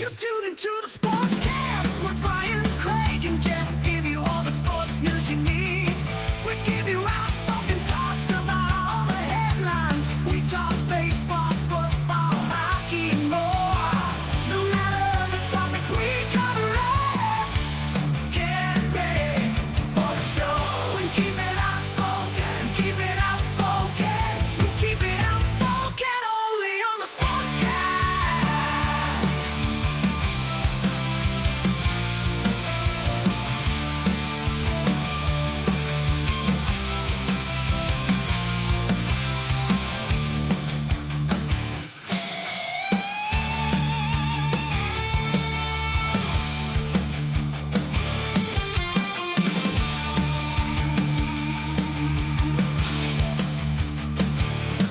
You tune into the Sportscast with Brian, Craig, and Jeff. Give you all the sports news you need. We give you outspoken thoughts about all the headlines. We talk baseball, football, hockey, and more. No matter the topic, we cover it. Get ready for the show and keep it outspoken. Keep it outspoken. We keep it outspoken only on the Sportscast.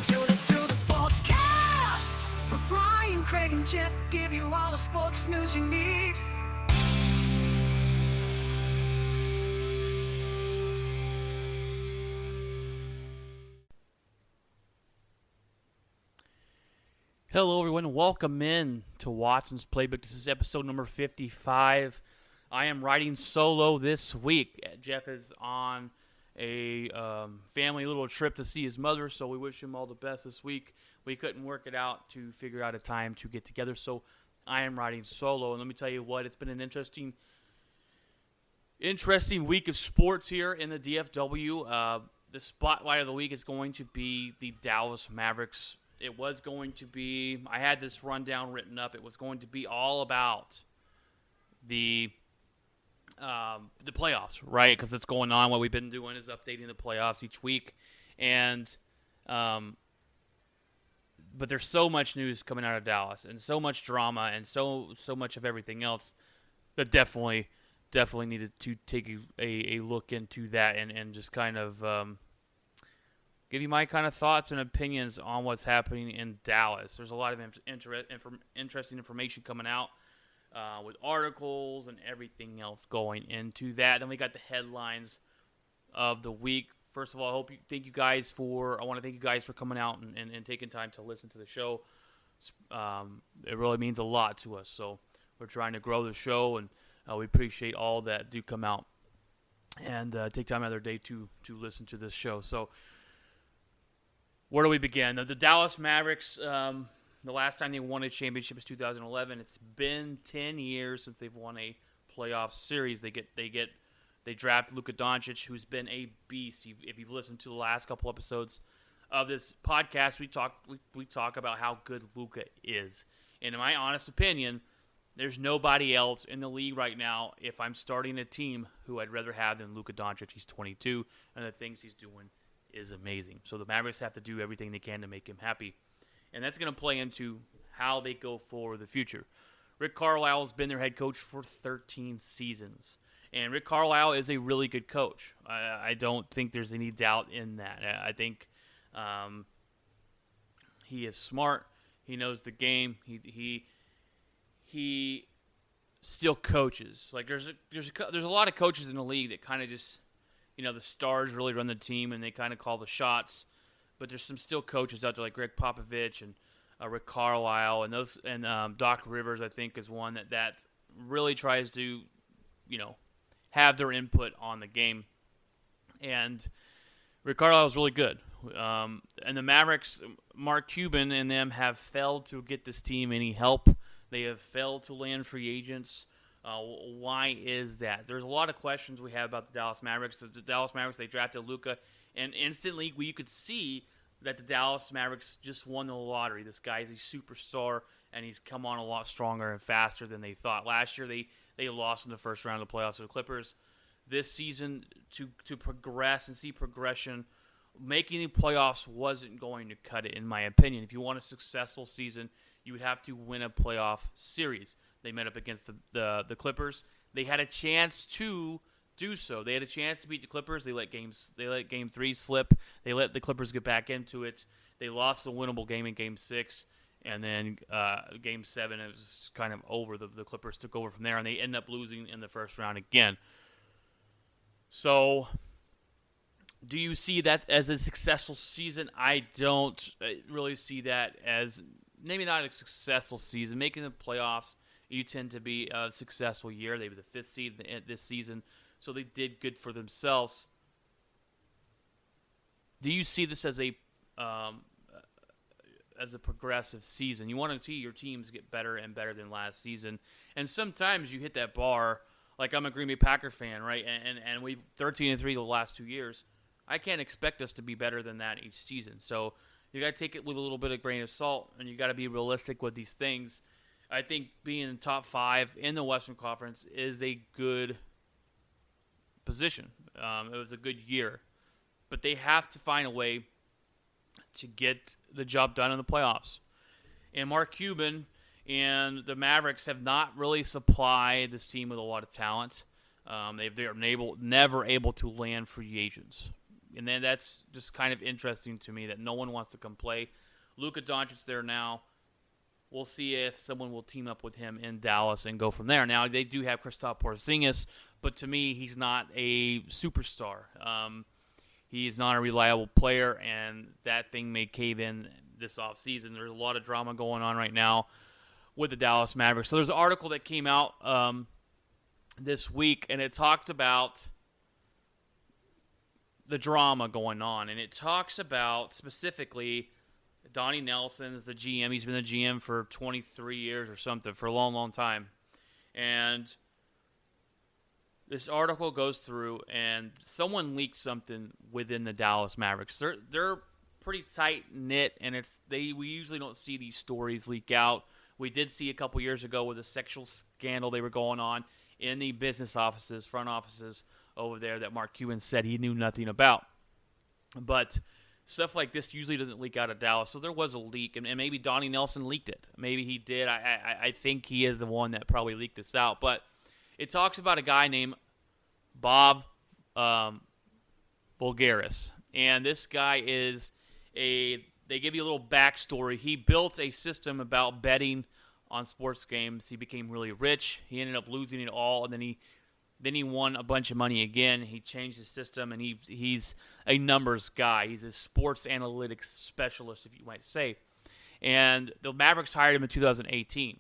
Tune into the Sportscast with Brian, Craig, and Jeff. Give you all the sports news you need. Hello, everyone. Welcome in to Watson's Playbook. This is episode number 55. I am riding solo this week. Jeff is on a family little trip to see his mother, so we wish him all the best this week. We couldn't work it out to figure out a time to get together, so I am riding solo. And let me tell you what, it's been an interesting week of sports here in the DFW. The spotlight of the week is going to be the Dallas Mavericks. It was going to be, I had this rundown written up, it was going to be all about the playoffs, right? Because it's going on. What we've been doing is updating the playoffs each week. And, but there's so much news coming out of Dallas and so much drama and so much of everything else that definitely needed to take a look into that and just kind of give you my kind of thoughts and opinions on what's happening in Dallas. There's a lot of interesting information coming out with articles and everything else going into that. Then we got the headlines of the week. First of all, I want to thank you guys for coming out and taking time to listen to the show. It really means a lot to us. So we're trying to grow the show, and we appreciate all that do come out and take time out of their day to listen to this show. So where do we begin? The Dallas Mavericks, the last time they won a championship was 2011. It's been 10 years since they've won a playoff series. They draft Luka Doncic, who's been a beast. If you've listened to the last couple episodes of this podcast, we talk about how good Luka is. And in my honest opinion, there's nobody else in the league right now, if I'm starting a team, who I'd rather have than Luka Doncic. He's 22, and the things he's doing is amazing. So the Mavericks have to do everything they can to make him happy. And that's going to play into how they go for the future. Rick Carlisle has been their head coach for 13 seasons. And Rick Carlisle is a really good coach. I don't think there's any doubt in that. I think he is smart. He knows the game. He still coaches. Like there's a lot of coaches in the league that kind of just, the stars really run the team and they kind of call the shots. But there's some still coaches out there like Greg Popovich and Rick Carlisle and Doc Rivers, I think, is one that really tries to, have their input on the game. And Rick Carlisle is really good. And the Mavericks, Mark Cuban and them have failed to get this team any help. They have failed to land free agents. Why is that? There's a lot of questions we have about the Dallas Mavericks. The Dallas Mavericks, they drafted Luka, and instantly you could see that the Dallas Mavericks just won the lottery. This guy is a superstar, and he's come on a lot stronger and faster than they thought. Last year, they lost in the first round of the playoffs to the Clippers. This season, to progress and see progression, making the playoffs wasn't going to cut it, in my opinion. If you want a successful season, you would have to win a playoff series. They met up against the Clippers. They had a chance to do so. They had a chance to beat the Clippers. They let Game 3 slip. They let the Clippers get back into it. They lost the winnable game in Game 6. And then Game 7, it was kind of over. The Clippers took over from there, and they ended up losing in the first round again. So, do you see that as a successful season? I don't really see that as maybe not a successful season. Making the playoffs you tend to be a successful year. They were the 5th seed this season, so they did good for themselves. Do you see this as a progressive season? You want to see your teams get better and better than last season, and sometimes you hit that bar. Like, I'm a Green Bay Packer fan, right? And we 13-3 the last 2 years. I can't expect us to be better than that each season. So you got to take it with a little bit of grain of salt, and you got to be realistic with these things. I think being in top 5 in the Western Conference is a good position. It was a good year, but they have to find a way to get the job done in the playoffs. And Mark Cuban and the Mavericks have not really supplied this team with a lot of talent. They're never able to land free agents. And then that's just kind of interesting to me that no one wants to come play. Luka Doncic's there now. We'll see if someone will team up with him in Dallas and go from there. Now, they do have Kristaps Porzingis, but to me, he's not a superstar. He's not a reliable player, and that thing may cave in this offseason. There's a lot of drama going on right now with the Dallas Mavericks. So there's an article that came out this week, and it talked about the drama going on. And it talks about specifically Donnie Nelson's the GM. He's been the GM for 23 years or something, for a long, long time. And this article goes through, and someone leaked something within the Dallas Mavericks. They're pretty tight-knit, and we usually don't see these stories leak out. We did see a couple years ago with a sexual scandal they were going on in the business offices, front offices over there that Mark Cuban said he knew nothing about. But stuff like this usually doesn't leak out of Dallas, so there was a leak, and maybe Donnie Nelson leaked it. Maybe he did. I think he is the one that probably leaked this out. But it talks about a guy named Bob Voulgaris, and this guy is they give you a little backstory. He built a system about betting on sports games. He became really rich. He ended up losing it all, and then he won a bunch of money again. He changed his system, and he's a numbers guy. He's a sports analytics specialist, if you might say. And the Mavericks hired him in 2018.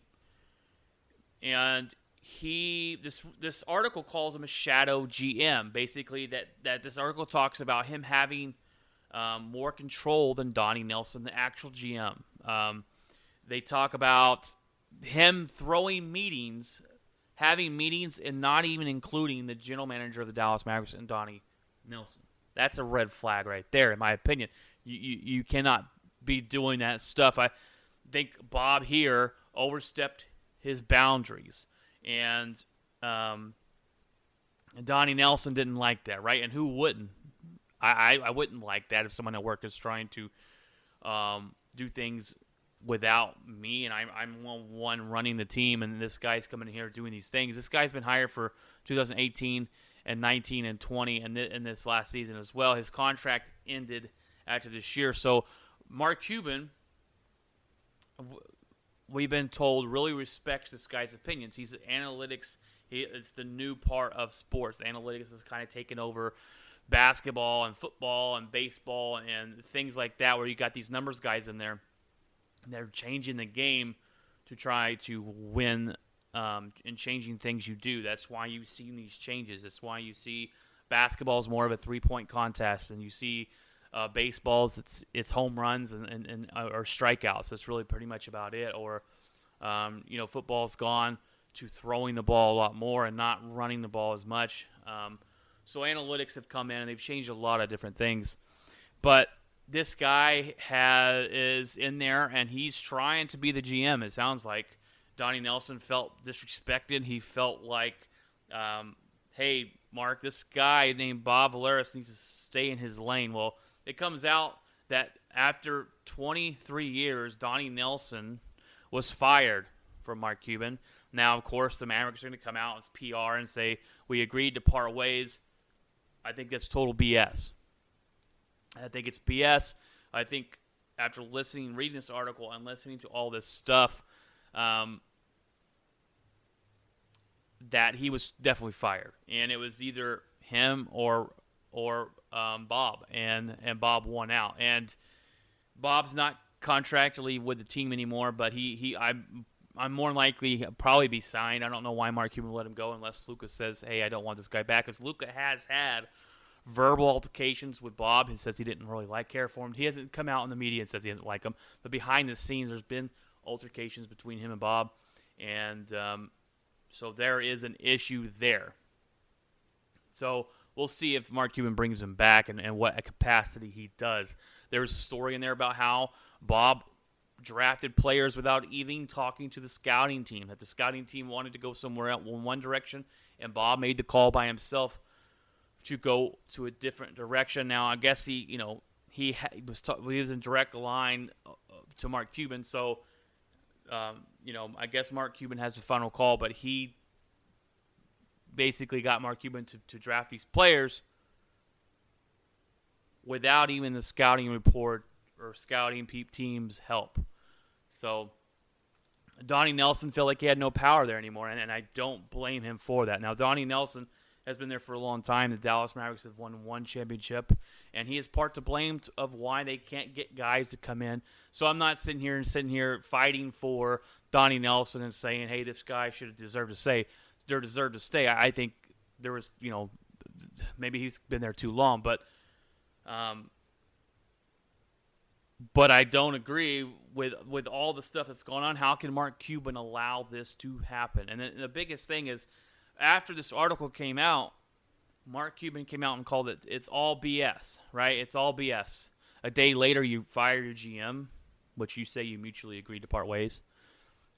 And this article calls him a shadow GM. Basically, that this article talks about him having more control than Donnie Nelson, the actual GM. They talk about him throwing meetings, having meetings, and not even including the general manager of the Dallas Mavericks and Donnie Nelson. That's a red flag right there, in my opinion. You cannot be doing that stuff. I think Bob here overstepped his boundaries, and Donnie Nelson didn't like that, right? And who wouldn't? I wouldn't like that if someone at work is trying to do things without me, and I'm one running the team, and this guy's coming in here doing these things. This guy's been hired for 2018 and 19 and 20, and in this last season as well. His contract ended after this year. So Mark Cuban, we've been told, really respects this guy's opinions. He's analytics. It's the new part of sports. Analytics is kind of taken over basketball and football and baseball and things like that, where you got these numbers guys in there. They're changing the game to try to win and changing things you do. That's why you've seen these changes. That's why you see basketball is more of a three-point contest, and you see baseball's it's home runs and or strikeouts. That's really pretty much about it. Or football's gone to throwing the ball a lot more and not running the ball as much. So analytics have come in, and they've changed a lot of different things. But this guy is in there, and he's trying to be the GM, it sounds like. Donnie Nelson felt disrespected. He felt like, hey, Mark, this guy named Bob Voulgaris needs to stay in his lane. Well, it comes out that after 23 years, Donnie Nelson was fired from Mark Cuban. Now, of course, the Mavericks are going to come out as PR and say, we agreed to part ways. I think that's total BS. I think it's BS. I think after reading this article and listening to all this stuff, that he was definitely fired. And it was either him or Bob. And Bob won out. And Bob's not contractually with the team anymore, but I'm more than likely he'll probably be signed. I don't know why Mark Cuban let him go unless Luka says, hey, I don't want this guy back. Because Luka has had verbal altercations with Bob. He says he didn't really care for him. He hasn't come out in the media and says he doesn't like him. But behind the scenes, there's been altercations between him and Bob. And so there is an issue there. So we'll see if Mark Cuban brings him back and what capacity he does. There's a story in there about how Bob drafted players without even talking to the scouting team. That the scouting team wanted to go somewhere else in one direction, and Bob made the call by himself to go to a different direction. Now, I guess he was in direct line to Mark Cuban, so I guess Mark Cuban has the final call, but he basically got Mark Cuban to draft these players without even the scouting report or scouting team's help. So Donnie Nelson felt like he had no power there anymore, and I don't blame him for that. Now, Donnie Nelson has been there for a long time. The Dallas Mavericks have won one championship, and he is part to blame of why they can't get guys to come in. So I'm not sitting here fighting for Donnie Nelson and saying, hey, this guy should have deserved to stay. I think there was, maybe he's been there too long, but I don't agree with all the stuff that's going on. How can Mark Cuban allow this to happen? And the biggest thing is, after this article came out, Mark Cuban came out and called it's all BS, right? It's all BS. A day later, you fire your GM, which you say you mutually agreed to part ways.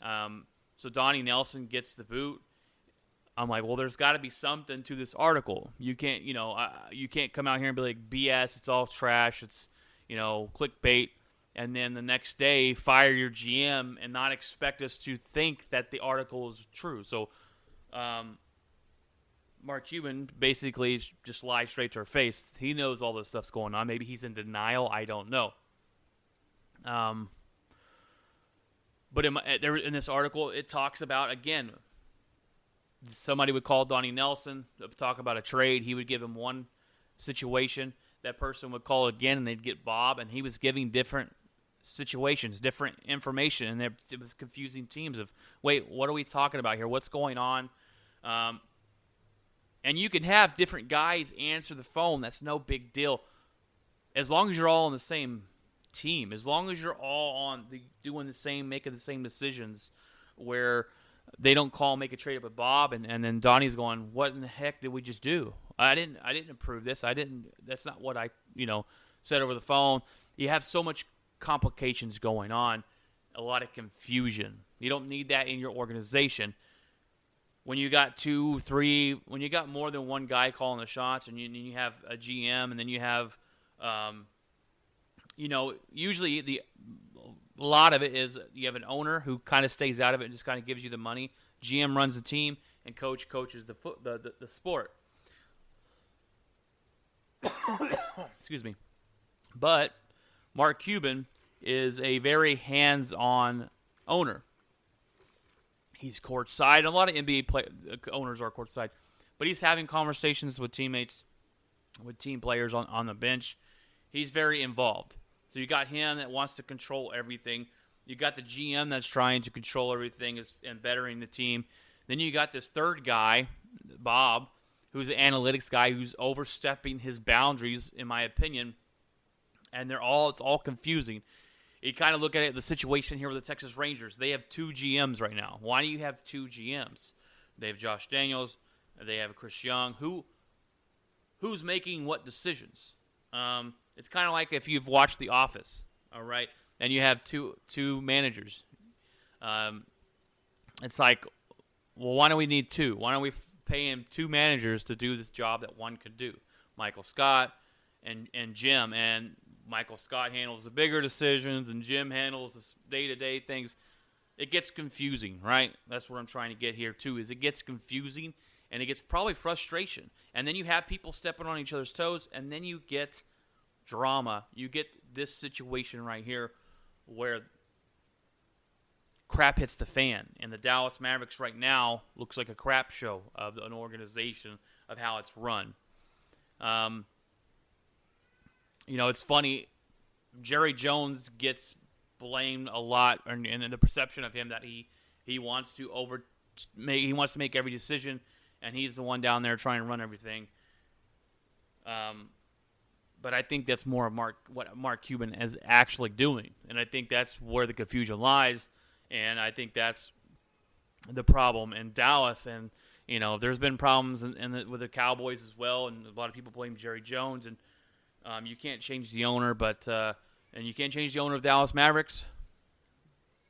So Donnie Nelson gets the boot. I'm like, well, there's got to be something to this article. You can't, you can't come out here and be like, BS, it's all trash, it's, clickbait, and then the next day fire your GM and not expect us to think that the article is true. So Mark Cuban basically just lied straight to our face. He knows all this stuff's going on. Maybe he's in denial. I don't know. But in this article, it talks about, again, somebody would call Donnie Nelson, talk about a trade. He would give him one situation. That person would call again, and they'd get Bob, and he was giving different situations, different information, and it was confusing teams of, wait, what are we talking about here? What's going on? And you can have different guys answer the phone. That's no big deal. As long as you're all on the same team, as long as you're all doing the same, making the same decisions, where they don't make a trade up with Bob, and then Donnie's going, what in the heck did we just do? I didn't approve this. That's not what I, said over the phone. You have so much complications going on, a lot of confusion. You don't need that in your organization. When you got when you got more than one guy calling the shots, and you have a GM, and then you have, usually a lot of it is you have an owner who kind of stays out of it and just kind of gives you the money. GM runs the team, and coach coaches the sport. Excuse me. But Mark Cuban is a very hands-on owner. He's courtside. A lot of NBA owners are courtside. But he's having conversations with teammates, with team players on the bench. He's very involved. So you got him that wants to control everything. You got the GM that's trying to control everything and bettering the team. Then you got this third guy, Bob, who's an analytics guy who's overstepping his boundaries, in my opinion. And it's all confusing. You kind of look at the situation here with the Texas Rangers. They have two GMs right now. Why do you have two GMs? They have Josh Daniels. They have Chris Young. Who's making what decisions? It's kind of like if you've watched The Office, all right, and you have two managers. It's like, well, why do we need two? Why don't we pay him two managers to do this job that one could do? Michael Scott and Jim. And Michael Scott handles the bigger decisions, and Jim handles the day-to-day things. It gets confusing, right? That's what I'm trying to get here, too, is it gets confusing, and it gets probably frustration. And then you have people stepping on each other's toes, and then you get drama. You get this situation right here where crap hits the fan. And the Dallas Mavericks right now looks like a crap show of an organization of how it's run. It's funny. Jerry Jones gets blamed a lot, and the perception of him that he He wants to make every decision, and he's the one down there trying to run everything. But I think that's more of what Mark Cuban is actually doing, and I think that's where the confusion lies, and I think that's the problem in Dallas. And there's been problems with the Cowboys as well, and a lot of people blame Jerry Jones, and you can't change the owner, and you can't change the owner of Dallas Mavericks,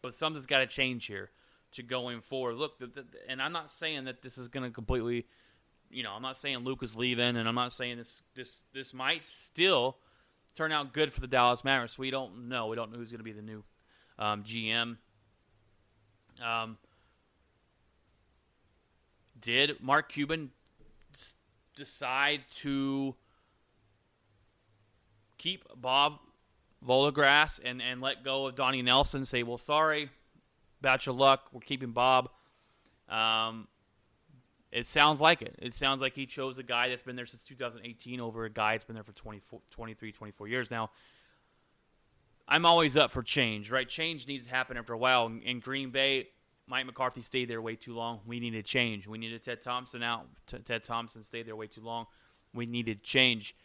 but something's got to change here to going forward. Look, and I'm not saying that this is going to completely. I'm not saying Luka's leaving, and I'm not saying this might still turn out good for the Dallas Mavericks. We don't know. We don't know who's going to be the new GM. Did Mark Cuban decide to keep Bob Volagras and let go of Donnie Nelson? Say, well, sorry, about your luck. We're keeping Bob. It sounds like it. It sounds like he chose a guy that's been there since 2018 over a guy that's been there for 23, 24 years now. I'm always up for change, right? Change needs to happen after a while. In Green Bay, Mike McCarthy stayed there way too long. We needed change. We needed Ted Thompson out. Ted Thompson stayed there way too long. We needed change.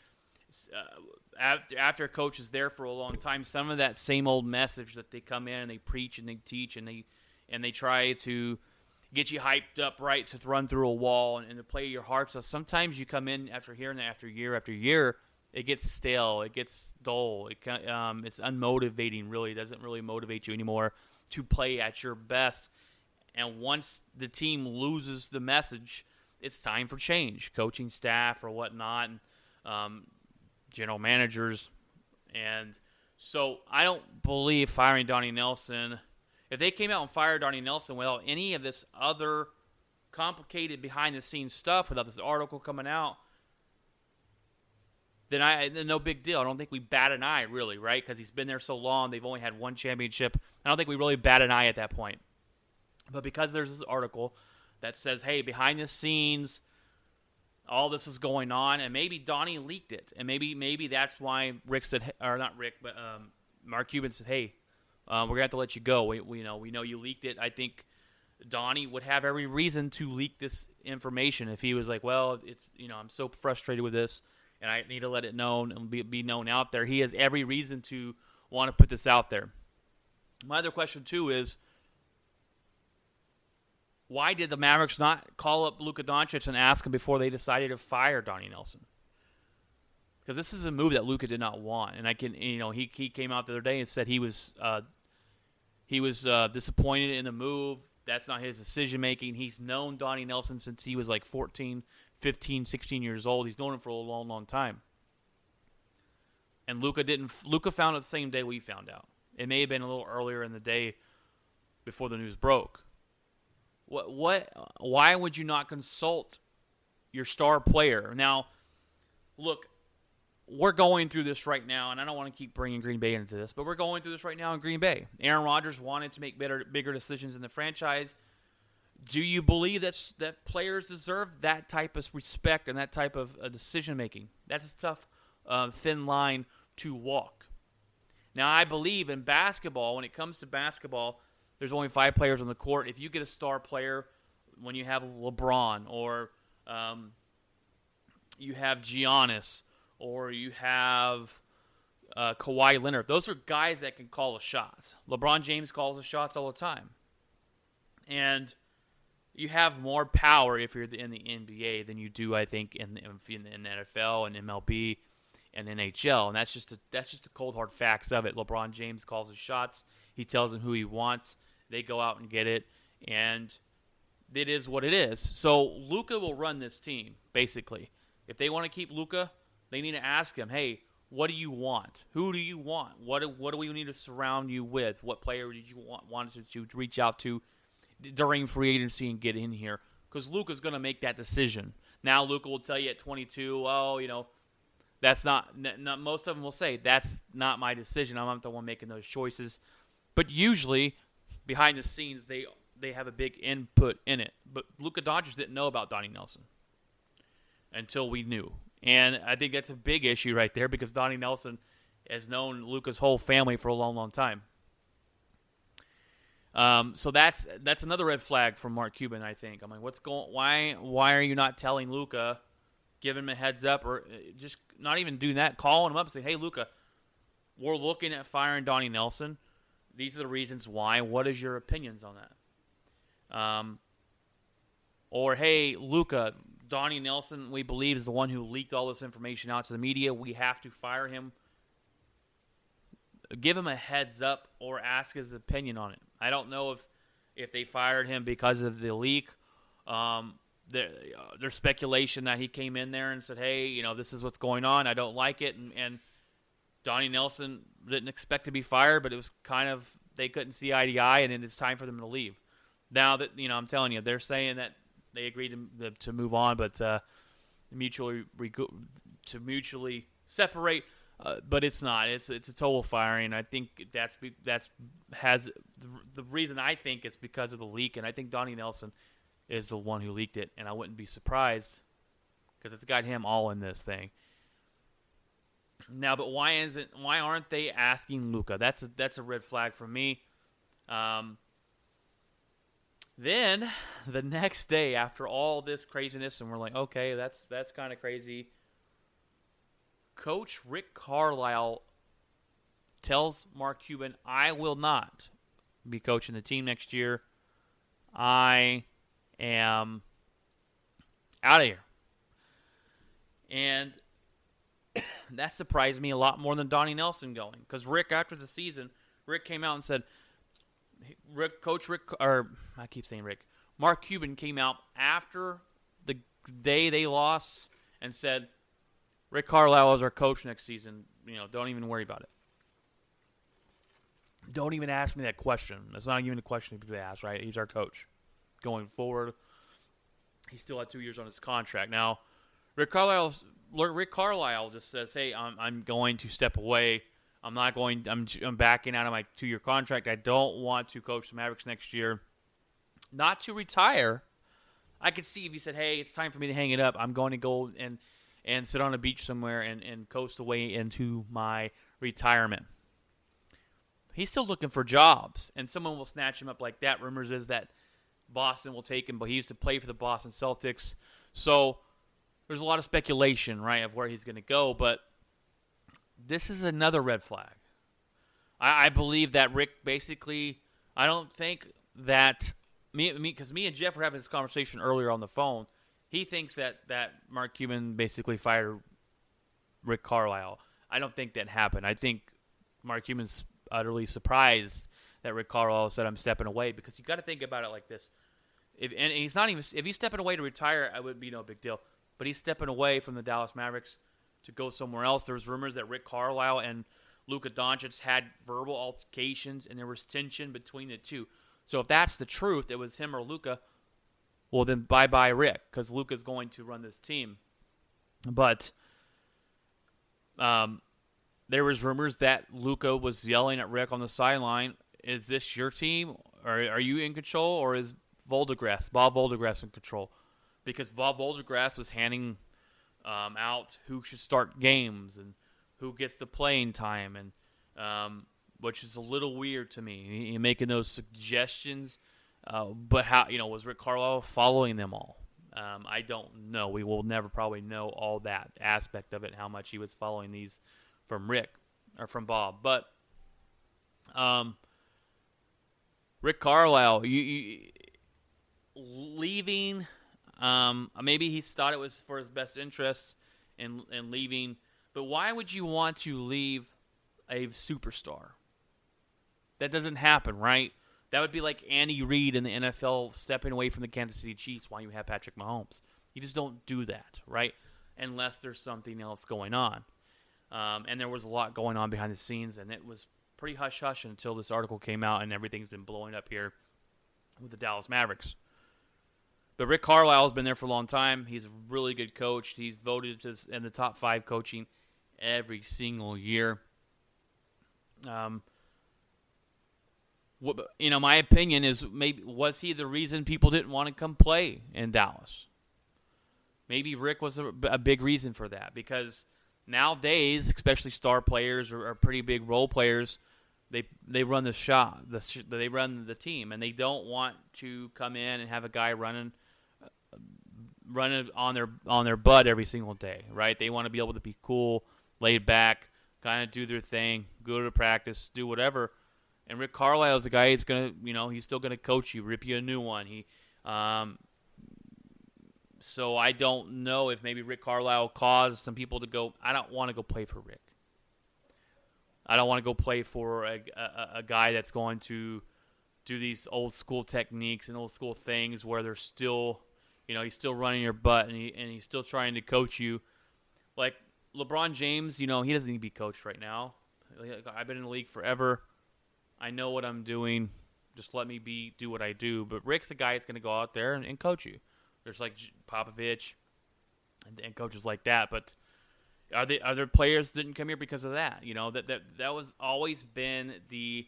After a coach is there for a long time, some of that same old message that they come in and they preach and they teach and they try to get you hyped up, right, to run through a wall and to play your heart. So sometimes you come in after hearing that after year, it gets stale, it gets dull, it's unmotivating. Really, it doesn't really motivate you anymore to play at your best. And once the team loses the message, it's time for change, coaching staff or whatnot, and general managers. And so I don't believe firing Donnie Nelson. If they came out and fired Donnie Nelson without any of this other complicated behind-the-scenes stuff, without this article coming out, then no big deal. I don't think we bat an eye, really, right? Because he's been there so long. They've only had one championship. I don't think we really bat an eye at that point. But because there's this article that says, hey, behind the scenes, all this is going on, and maybe Donnie leaked it, and maybe that's why Rick said, or not Rick, but Mark Cuban said, hey, we're going to have to let you go. We know you leaked it. I think Donnie would have every reason to leak this information if he was like, well, it's I'm so frustrated with this, and I need to let it known and be known out there. He has every reason to want to put this out there. My other question, too, is why did the Mavericks not call up Luka Doncic and ask him before they decided to fire Donnie Nelson? Because this is a move that Luka did not want, and he came out the other day and said he was disappointed in the move. That's not his decision making. He's known Donnie Nelson since he was like 14, 15, 16 years old. He's known him for a long, long time. And Luka found out the same day we found out. It may have been a little earlier in the day before the news broke. Why would you not consult your star player? Now, look, we're going through this right now, and I don't want to keep bringing Green Bay into this, but we're going through this right now in Green Bay. Aaron Rodgers wanted to make bigger decisions in the franchise. Do you believe that players deserve that type of respect and that type of decision-making? That's a tough, thin line to walk. Now, I believe in basketball, when it comes to basketball, there's only 5 players on the court. If you get a star player, when you have LeBron or you have Giannis or you have Kawhi Leonard, those are guys that can call the shots. LeBron James calls the shots all the time. And you have more power if you're in the NBA than you do, I think, in the NFL and MLB and NHL. And that's just the cold hard facts of it. LeBron James calls the shots. He tells them who he wants. They go out and get it. And it is what it is. So Luka will run this team, basically. If they want to keep Luka, they need to ask him, hey, what do you want? Who do you want? What do we need to surround you with? What player did you want to reach out to during free agency and get in here? Because Luka's going to make that decision. Now Luka will tell you at 22, that's not most of them will say, that's not my decision. I'm not the one making those choices. But usually, behind the scenes, they have a big input in it. But Luka Doncic didn't know about Donnie Nelson until we knew. And I think that's a big issue right there because Donnie Nelson has known Luka's whole family for a long, long time. So that's another red flag from Mark Cuban, I think. I'm like, why are you not telling Luka, giving him a heads up, or just not even doing that, calling him up and say, hey, Luka, we're looking at firing Donnie Nelson. These are the reasons why. What is your opinions on that? Or, hey, Luka, Donnie Nelson, we believe, is the one who leaked all this information out to the media. We have to fire him. Give him a heads up or ask his opinion on it. I don't know if they fired him because of the leak. There's speculation that he came in there and said, hey, this is what's going on. I don't like it. And Donnie Nelson didn't expect to be fired, but it was kind of, they couldn't see eye to eye, and it's time for them to leave. Now that, I'm telling you, they're saying that they agreed to move on, but mutually separate. But it's not. It's a total firing. I think that's the reason. I think it's because of the leak, and I think Donnie Nelson is the one who leaked it, and I wouldn't be surprised because it's got him all in this thing. Now, but why aren't they asking Luka? That's a red flag for me. Then the next day, after all this craziness, and we're like, okay, that's kind of crazy. Coach Rick Carlisle tells Mark Cuban, I will not be coaching the team next year. I am out of here. And that surprised me a lot more than Donnie Nelson going. Because Rick, after the season, Rick came out and said, Mark Cuban came out after the day they lost and said, Rick Carlisle is our coach next season. Don't even worry about it. Don't even ask me that question. That's not even a question people ask, right? He's our coach. Going forward, he still had 2 years on his contract. Now, Rick Carlisle just says, hey, I'm going to step away. I'm backing out of my 2-year contract. I don't want to coach the Mavericks next year. Not to retire. I could see if he said, hey, it's time for me to hang it up. I'm going to go and sit on a beach somewhere and coast away into my retirement. He's still looking for jobs, and someone will snatch him up like that. Rumors is that Boston will take him, but he used to play for the Boston Celtics. So there's a lot of speculation, right, of where he's going to go, but this is another red flag. I believe that Rick basically, I don't think that, because me and Jeff were having this conversation earlier on the phone, he thinks that Mark Cuban basically fired Rick Carlisle. I don't think that happened. I think Mark Cuban's utterly surprised that Rick Carlisle said, I'm stepping away, because you got to think about it like this. If he's stepping away to retire, it would be no big deal. But he's stepping away from the Dallas Mavericks to go somewhere else. There was rumors that Rick Carlisle and Luka Doncic had verbal altercations, and there was tension between the two. So if that's the truth, it was him or Luka, well, then bye-bye Rick, because Luka's going to run this team. But there was rumors that Luka was yelling at Rick on the sideline, is this your team? Or are you in control? Or is Bob Voldegrass in control? Because Bob Voldegrass was handing out who should start games and who gets the playing time, and which is a little weird to me. He making those suggestions, but how was Rick Carlisle following them all? I don't know. We will never probably know all that aspect of it, how much he was following these from Rick or from Bob. But Rick Carlisle, you leaving. Maybe he thought it was for his best interest in leaving. But why would you want to leave a superstar? That doesn't happen, right? That would be like Andy Reid in the NFL stepping away from the Kansas City Chiefs while you have Patrick Mahomes. You just don't do that, right? Unless there's something else going on. And there was a lot going on behind the scenes, and it was pretty hush-hush until this article came out, and everything's been blowing up here with the Dallas Mavericks. But Rick Carlisle has been there for a long time. He's a really good coach. He's voted in the top 5 coaching every single year. My opinion is, maybe was he the reason people didn't want to come play in Dallas? Maybe Rick was a big reason for that, because nowadays, especially star players or pretty big role players, they run the shop, they run the team, and they don't want to come in and have a guy running on their butt every single day, right? They want to be able to be cool, laid back, kind of do their thing, go to practice, do whatever. And Rick Carlisle is a guy who's gonna, he's still gonna coach you, rip you a new one. So I don't know if maybe Rick Carlisle caused some people to go, I don't want to go play for Rick. I don't want to go play for a guy that's going to do these old school techniques and old school things where they're still, he's still running your butt and he's still trying to coach you. Like LeBron James, he doesn't need to be coached right now. I've been in the league forever. I know what I'm doing. Just let me do what I do. But Rick's a guy that's going to go out there and coach you. There's like Popovich and coaches like that. But are there players that didn't come here because of that? That was always been the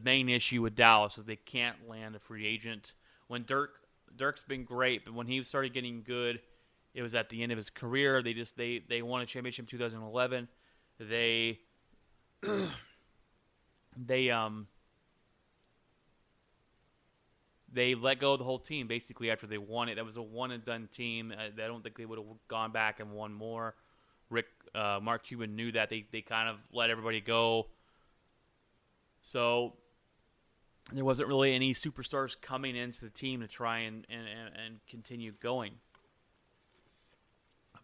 main issue with Dallas, is they can't land a free agent. When Dirk's been great, but when he started getting good, it was at the end of his career. They won a championship in 2011. They let go of the whole team basically after they won it. That was a one-and-done team. I don't think they would have gone back and won more. Mark Cuban knew that. They kind of let everybody go. So there wasn't really any superstars coming into the team to try and continue going.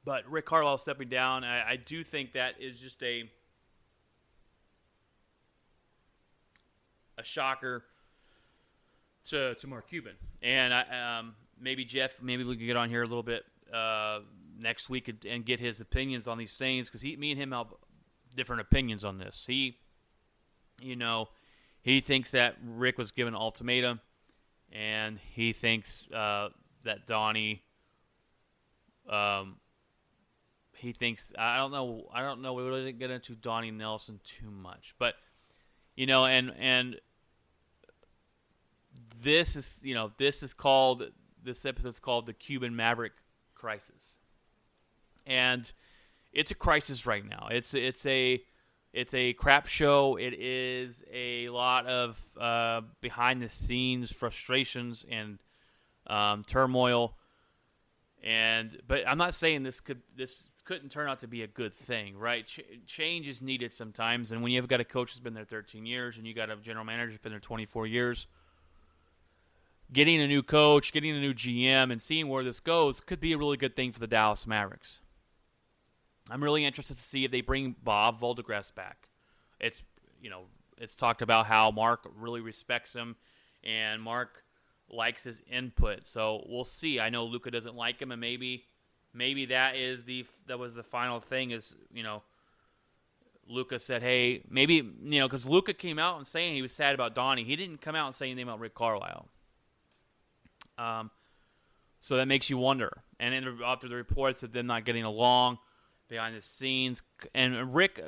But Rick Carlisle stepping down, I do think that is just a shocker to Mark Cuban. And maybe Jeff, maybe we can get on here a little bit next week and get his opinions on these things, because me and him have different opinions on this. He thinks that Rick was given an ultimatum, and he thinks that Donnie. He thinks, I don't know. We really didn't get into Donnie Nelson too much, but and this episode's called the Cuban Maverick crisis, and it's a crisis right now. It's a crap show. It is a lot of behind the scenes frustrations and turmoil. But I'm not saying this couldn't turn out to be a good thing, right? Change is needed sometimes, and when you've got a coach that's been there 13 years and you got a general manager that's been there 24 years, getting a new coach, getting a new GM, and seeing where this goes could be a really good thing for the Dallas Mavericks. I'm really interested to see if they bring Bob Voldegras back. It's talked about how Mark really respects him, and Mark likes his input. So we'll see. I know Luka doesn't like him, and maybe that was the final thing. Is Luka said, hey, maybe because Luka came out and saying he was sad about Donnie. He didn't come out and say anything about Rick Carlisle. So that makes you wonder. And then after the reports of them not getting along behind the scenes, and Rick,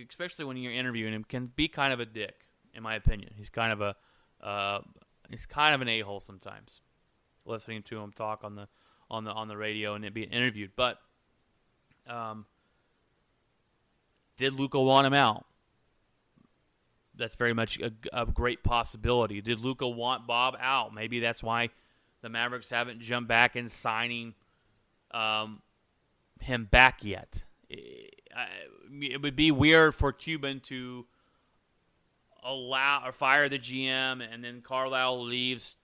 especially when you're interviewing him, can be kind of a dick, in my opinion. He's kind of an a-hole sometimes. Listening to him talk on the radio and it being interviewed, but did Luka want him out? That's very much a great possibility. Did Luka want Bob out? Maybe that's why the Mavericks haven't jumped back in signing him back yet. It would be weird for Cuban to allow or fire the GM and then Carlisle leaves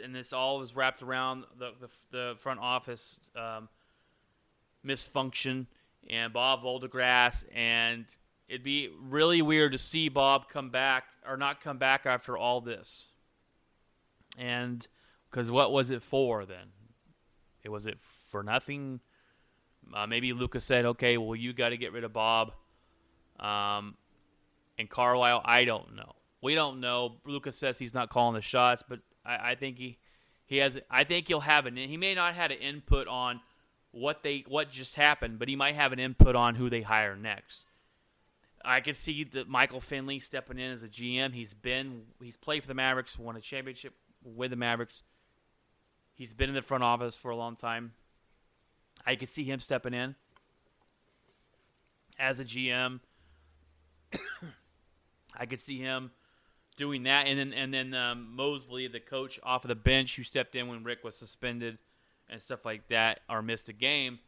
and this all was wrapped around the front office misfunction and Bob Voldegras, and it'd be really weird to see Bob come back or not come back after all this. And because what was it for then? Was it for nothing? Maybe Luka said, okay, well, you got to get rid of Bob. And Carlisle, I don't know. We don't know. Luka says he's not calling the shots, but I think he has. I think he'll have he may not have an input on what just happened, but he might have an input on who they hire next. I could see that Michael Finley stepping in as a GM. He's played for the Mavericks, won a championship with the Mavericks. He's been in the front office for a long time. I could see him stepping in as a GM. I could see him doing that, and then Mosley, the coach off of the bench, who stepped in when Rick was suspended and stuff like that, or missed a game.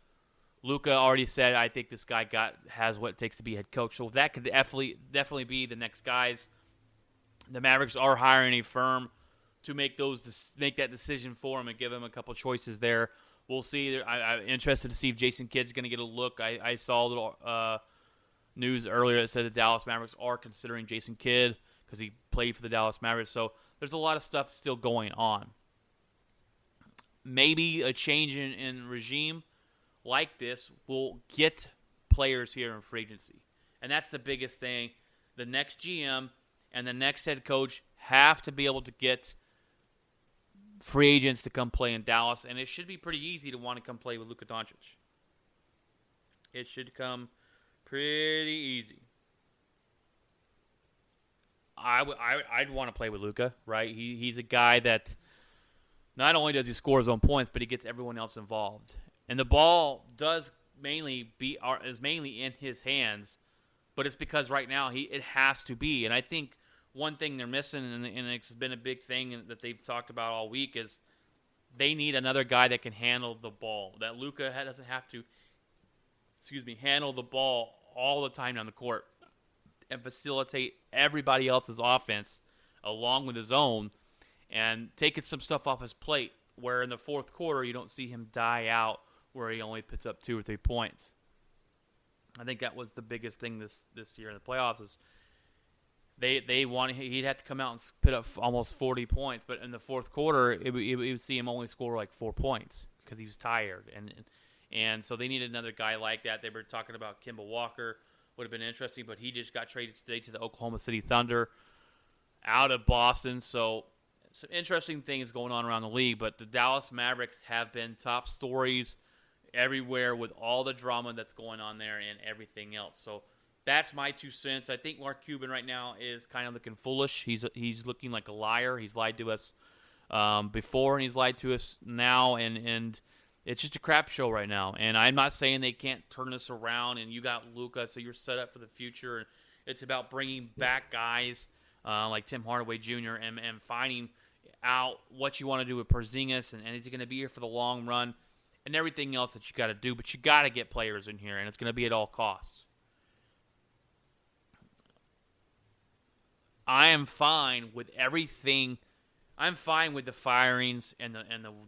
Luka already said, I think this guy has what it takes to be head coach. So that could definitely be the next guys. The Mavericks are hiring a firm to make that decision for him and give him a couple choices there. We'll see. I'm interested to see if Jason Kidd's going to get a look. I saw a little news earlier that said the Dallas Mavericks are considering Jason Kidd because he played for the Dallas Mavericks. So there's a lot of stuff still going on. Maybe a change in regime like this will get players here in free agency. And that's the biggest thing. The next GM and the next head coach have to be able to get free agents to come play in Dallas, and it should be pretty easy to want to come play with Luka Doncic. It should come pretty easy. I'd want to play with Luka, right? He's a guy that not only does he score his own points, but he gets everyone else involved. And the ball is mainly in his hands, but it's because right now it has to be. And I think one thing they're missing, and it's been a big thing that they've talked about all week, is they need another guy that can handle the ball. That Luka doesn't have to, handle the ball all the time on the court and facilitate everybody else's offense along with his own and taking some stuff off his plate, where in the fourth quarter you don't see him die out where he only puts up 2 or 3 points. I think that was the biggest thing this year in the playoffs is they wanted he'd have to come out and put up almost 40 points, but in the fourth quarter it would see him only score like 4 points because he was tired, and so they needed another guy like that. They were talking about Kemba Walker, would have been interesting, but he just got traded today to the Oklahoma City Thunder out of Boston. So some interesting things going on around the league, but the Dallas Mavericks have been top stories everywhere with all the drama that's going on there and everything else. So that's my 2 cents. I think Mark Cuban right now is kind of looking foolish. He's looking like a liar. He's lied to us before, and he's lied to us now, and it's just a crap show right now. And I'm not saying they can't turn this around, and you got Luka, so you're set up for the future. It's about bringing back guys like Tim Hardaway Jr. and finding out what you want to do with Porzingis, and is he going to be here for the long run, and everything else that you got to do. But you got to get players in here, and it's going to be at all costs. I am fine with everything. I'm fine with the firings and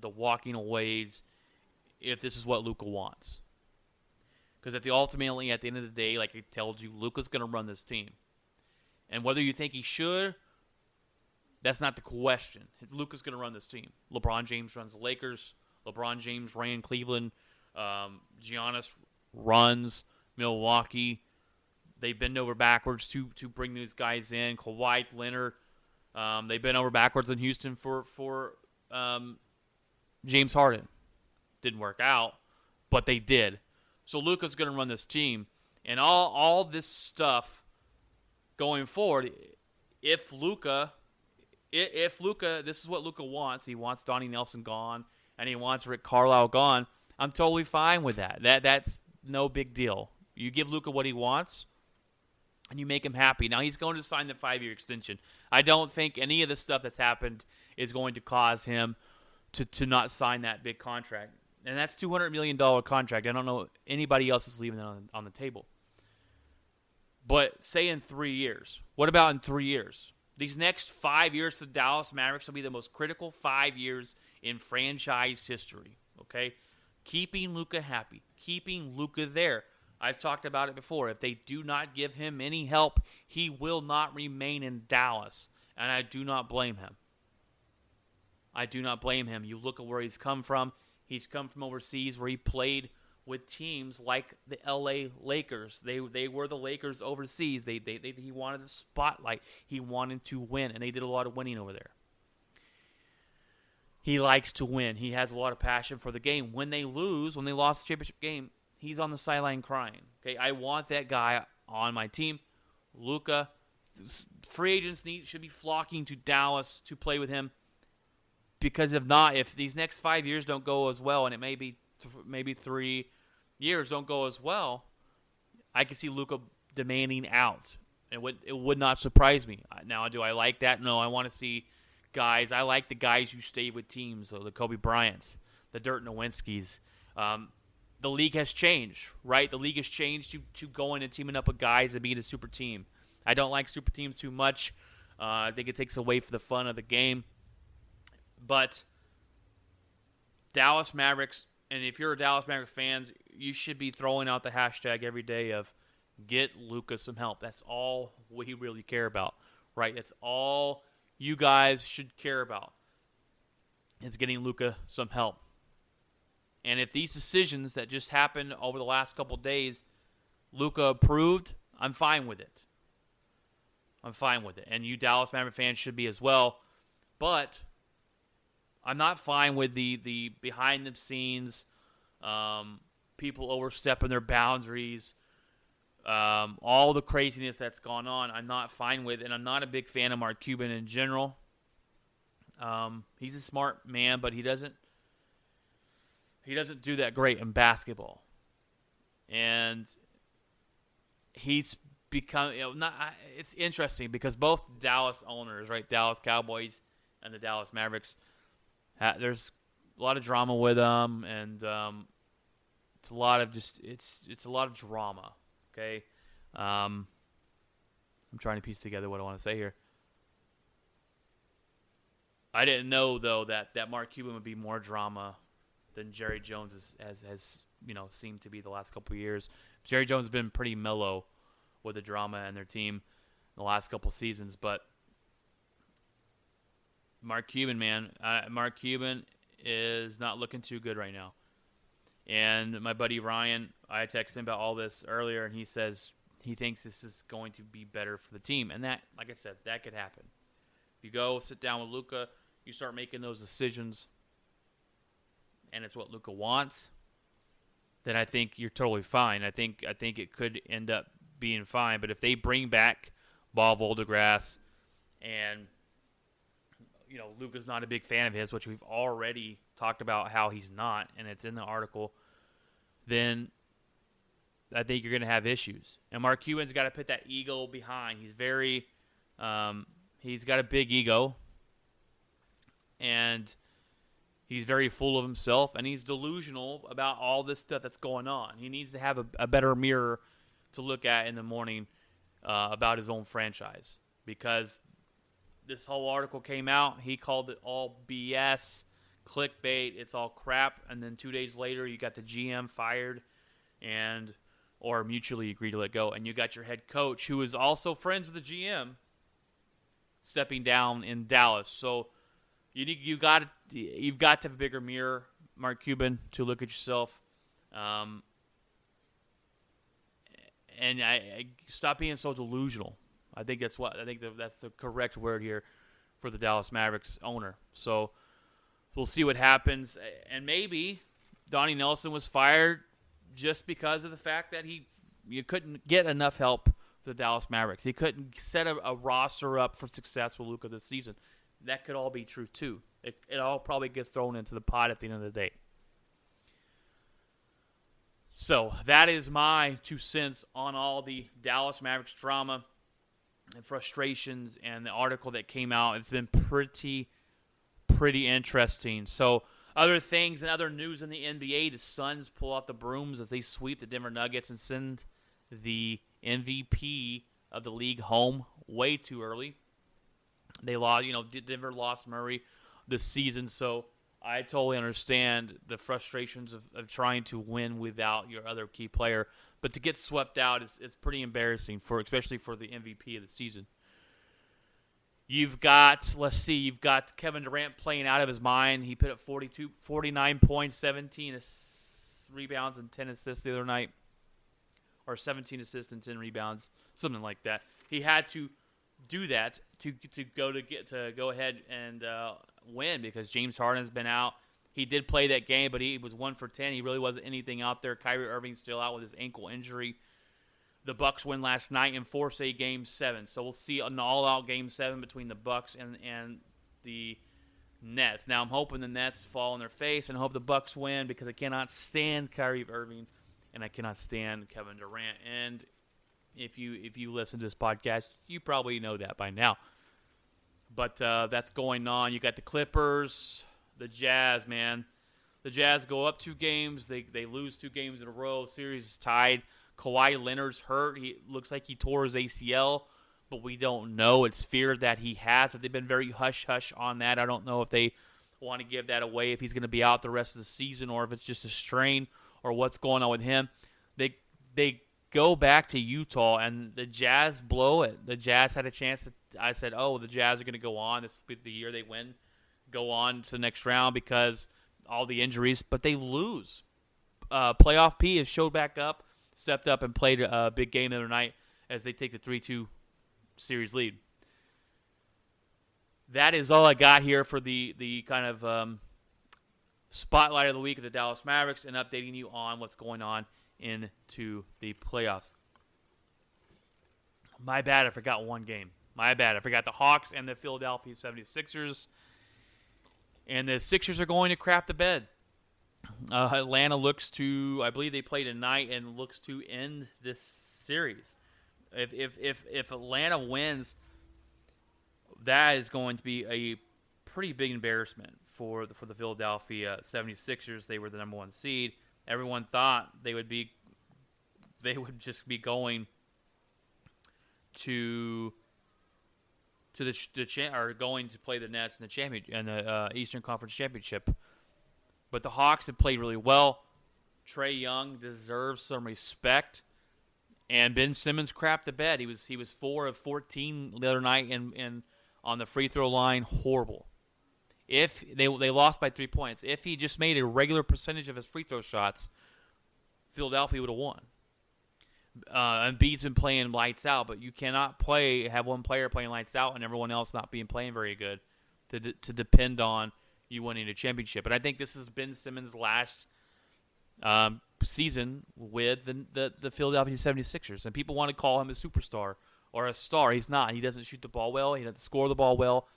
the walking aways if this is what Luka wants. Because ultimately, at the end of the day, like I told you, Luka's going to run this team. And whether you think he should, that's not the question. Luka's going to run this team. LeBron James runs the Lakers. LeBron James ran Cleveland. Giannis runs Milwaukee. They bend over backwards to bring these guys in. Kawhi Leonard. They bent over backwards in Houston for James Harden. Didn't work out, but they did. So Luka's going to run this team. And all this stuff going forward, if Luka, this is what Luka wants. He wants Donnie Nelson gone, and he wants Rick Carlisle gone. I'm totally fine with that. That's no big deal. You give Luka what he wants, and you make him happy. Now he's going to sign the 5-year extension. I don't think any of the stuff that's happened is going to cause him to not sign that big contract. And that's $200 million contract. I don't know anybody else is leaving it on the table. But say in 3 years. What about in 3 years? These next 5 years for Dallas Mavericks will be the most critical 5 years in franchise history. Okay? Keeping Luka happy. Keeping Luka there. I've talked about it before. If they do not give him any help, he will not remain in Dallas. And I do not blame him. I do not blame him. You look at where he's come from. He's come from overseas where he played with teams like the LA Lakers. They were the Lakers overseas. He wanted the spotlight. He wanted to win, and they did a lot of winning over there. He likes to win. He has a lot of passion for the game. When they lost the championship game, he's on the sideline crying. Okay, I want that guy on my team. Luka, free agents should be flocking to Dallas to play with him. Because if these next 5 years don't go as well, and it may be maybe 3 years don't go as well, I can see Luka demanding out. It would not surprise me. Now, do I like that? No, I want to see guys. I like the guys who stay with teams, so the Kobe Bryants, the Dirk Nowinskis. The league has changed, right? The league has changed to going and teaming up with guys and being a super team. I don't like super teams too much. I think it takes away from the fun of the game. But Dallas Mavericks, and if you're a Dallas Mavericks fans, you should be throwing out the hashtag every day of get Luka some help. That's all we really care about, right? That's all you guys should care about is getting Luka some help. And if these decisions that just happened over the last couple of days, Luka approved, I'm fine with it. I'm fine with it. And you Dallas Maverick fans should be as well. But I'm not fine with the behind-the-scenes, people overstepping their boundaries, all the craziness that's gone on. I'm not fine with, and I'm not a big fan of Mark Cuban in general. He's a smart man, but he doesn't do that great in basketball. And he's become, it's interesting because both Dallas owners, right, Dallas Cowboys and the Dallas Mavericks, there's a lot of drama with them, and it's a lot of drama. Okay, I'm trying to piece together what I want to say here. I didn't know though that Mark Cuban would be more drama than Jerry Jones has seemed to be the last couple of years. Jerry Jones has been pretty mellow with the drama and their team in the last couple of seasons, but Mark Cuban, man, Mark Cuban is not looking too good right now. And my buddy Ryan, I texted him about all this earlier, and he says he thinks this is going to be better for the team. And that, like I said, that could happen. If you go sit down with Luka, you start making those decisions, and it's what Luka wants, then I think you're totally fine. I think it could end up being fine. But if they bring back Bob Voldegrass, and Luka's not a big fan of his, which we've already talked about how he's not, and it's in the article, then I think you're going to have issues. And Mark Cuban's got to put that ego behind. He's he's got a big ego, and he's very full of himself, and he's delusional about all this stuff that's going on. He needs to have a better mirror to look at in the morning about his own franchise, because this whole article came out. He called it all BS, clickbait. It's all crap. And then 2 days later, you got the GM fired or mutually agreed to let go. And you got your head coach, who is also friends with the GM, stepping down in Dallas. So you've got to have a bigger mirror, Mark Cuban, to look at yourself. And I stop being so delusional. I think that's the correct word here for the Dallas Mavericks owner. So we'll see what happens. And maybe Donnie Nelson was fired just because of the fact that you couldn't get enough help for the Dallas Mavericks. He couldn't set a roster up for success with Luka this season. That could all be true too. It all probably gets thrown into the pot at the end of the day. So that is my 2 cents on all the Dallas Mavericks drama and frustrations and the article that came out. It's been pretty interesting. So other things and other news in the NBA, the Suns pull out the brooms as they sweep the Denver Nuggets and send the MVP of the league home way too early. They lost, Denver lost Murray this season, so I totally understand the frustrations of trying to win without your other key player. But to get swept out is pretty embarrassing, especially for the MVP of the season. You've got Kevin Durant playing out of his mind. He put up 49 points, 17 rebounds, and 10 assists the other night. Or 17 assists and 10 rebounds, something like that. He had to do that to go ahead and win, because James Harden's been out. He did play that game, but he was 1 for 10. He really wasn't anything out there. Kyrie Irving's still out with his ankle injury. The Bucks win last night and force a Game 7. So we'll see an all-out Game 7 between the Bucks and the Nets. Now I'm hoping the Nets fall on their face and hope the Bucks win, because I cannot stand Kyrie Irving and I cannot stand Kevin Durant. And If you listen to this podcast, you probably know that by now. But that's going on. You got the Clippers, the Jazz, man. The Jazz go up 2 games. They lose 2 games in a row. Series is tied. Kawhi Leonard's hurt. He looks like he tore his ACL, but we don't know. It's feared that he has, but they've been very hush-hush on that. I don't know if they want to give that away, if he's going to be out the rest of the season, or if it's just a strain, or what's going on with him. They go back to Utah, and the Jazz blow it. The Jazz had a chance. I said, the Jazz are going to go on. This will be the year they win, go on to the next round because all the injuries, but they lose. Playoff P has showed back up, stepped up, and played a big game the other night as they take the 3-2 series lead. That is all I got here for the kind of spotlight of the week of the Dallas Mavericks and updating you on what's going on into the playoffs. My bad, I forgot one game. My bad, I forgot the Hawks and the Philadelphia 76ers. And the Sixers are going to crap the bed. Atlanta looks to, I believe they play tonight, and looks to end this series. If Atlanta wins, that is going to be a pretty big embarrassment for the Philadelphia 76ers. They were the number 1 seed. Everyone thought they would just be going to going to play the Nets in the Eastern Conference Championship. But the Hawks have played really well. Trae Young deserves some respect. And Ben Simmons crapped the bed. He was 4 of 14 the other night and on the free throw line, horrible. If they lost by 3 points. If he just made a regular percentage of his free throw shots, Philadelphia would have won. Embiid's been playing lights out, but you cannot have one player playing lights out and everyone else not playing very good to depend on you winning a championship. And I think this has been Simmons' last season with the Philadelphia 76ers. And people want to call him a superstar or a star. He's not. He doesn't shoot the ball well. He doesn't score the ball well.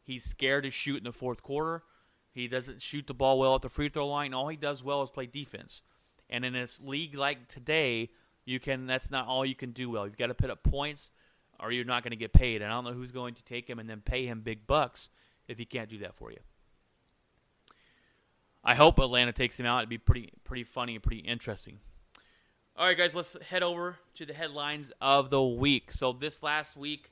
He's scared to shoot in the fourth quarter. He doesn't shoot the ball well at the free throw line. All he does well is play defense. And in this league like today, that's not all you can do well. You've got to put up points or you're not going to get paid. And I don't know who's going to take him and then pay him big bucks if he can't do that for you. I hope Atlanta takes him out. It'd be pretty funny and pretty interesting. All right, guys, let's head over to the headlines of the week. So this last week,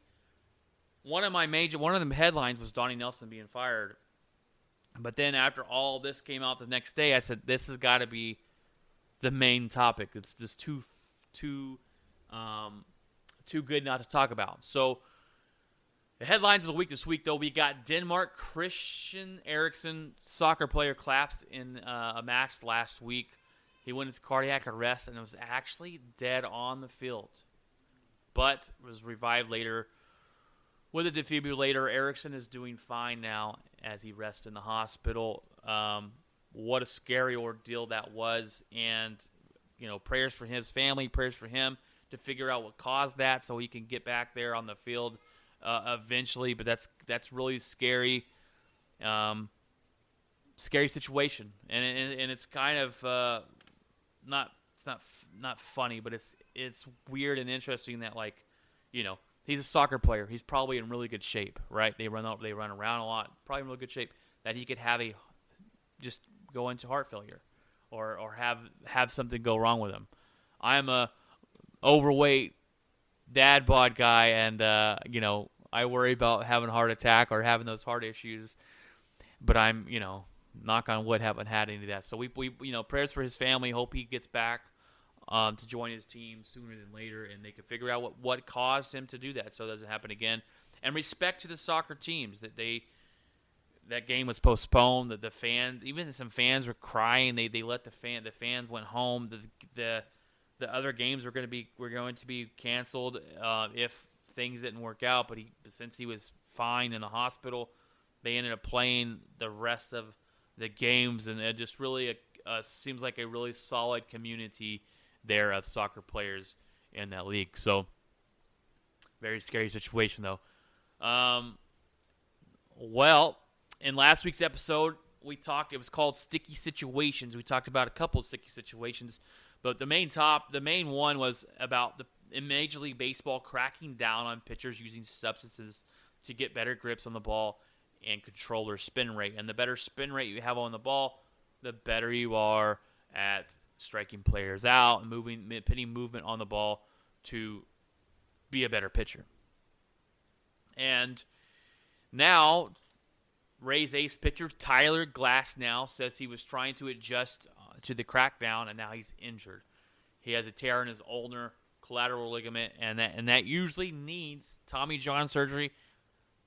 one of the headlines was Donnie Nelson being fired. But then after all this came out the next day, I said this has got to be the main topic. It's just too good not to talk about. So the headlines of the week this week, though, we got Denmark Christian Eriksen, soccer player, collapsed in a match last week. He went into cardiac arrest and was actually dead on the field, but was revived later with a defibrillator. Eriksen is doing fine now as he rests in the hospital. What a scary ordeal that was, and prayers for his family, prayers for him to figure out what caused that so he can get back there on the field eventually. But that's really scary, scary situation, and it's kind of not funny, but it's weird and interesting that he's a soccer player. He's probably in really good shape, right? They run around a lot, probably in really good shape. That he could just go into heart failure, or have something go wrong with him. I'm a overweight dad bod guy, and I worry about having a heart attack or having those heart issues. But I'm knock on wood, haven't had any of that. So we prayers for his family. Hope he gets back to join his team sooner than later, and they can figure out what caused him to do that, so it doesn't happen again. And respect to the soccer teams that game was postponed. That the fans, even some fans were crying. They let the fans went home. The other games were going to be canceled if things didn't work out. But since he was fine in the hospital, they ended up playing the rest of the games, and it just really seems like a really solid community there of soccer players in that league. So, very scary situation, though. Well, in last week's episode, it was called Sticky Situations. We talked about a couple of sticky situations, but the main one was about in Major League Baseball cracking down on pitchers using substances to get better grips on the ball and control their spin rate. And the better spin rate you have on the ball, the better you are at striking players out and putting movement on the ball to be a better pitcher. And now, Rays ace pitcher Tyler Glasnow says he was trying to adjust to the crackdown, and now he's injured. He has a tear in his ulnar collateral ligament, and that usually needs Tommy John surgery,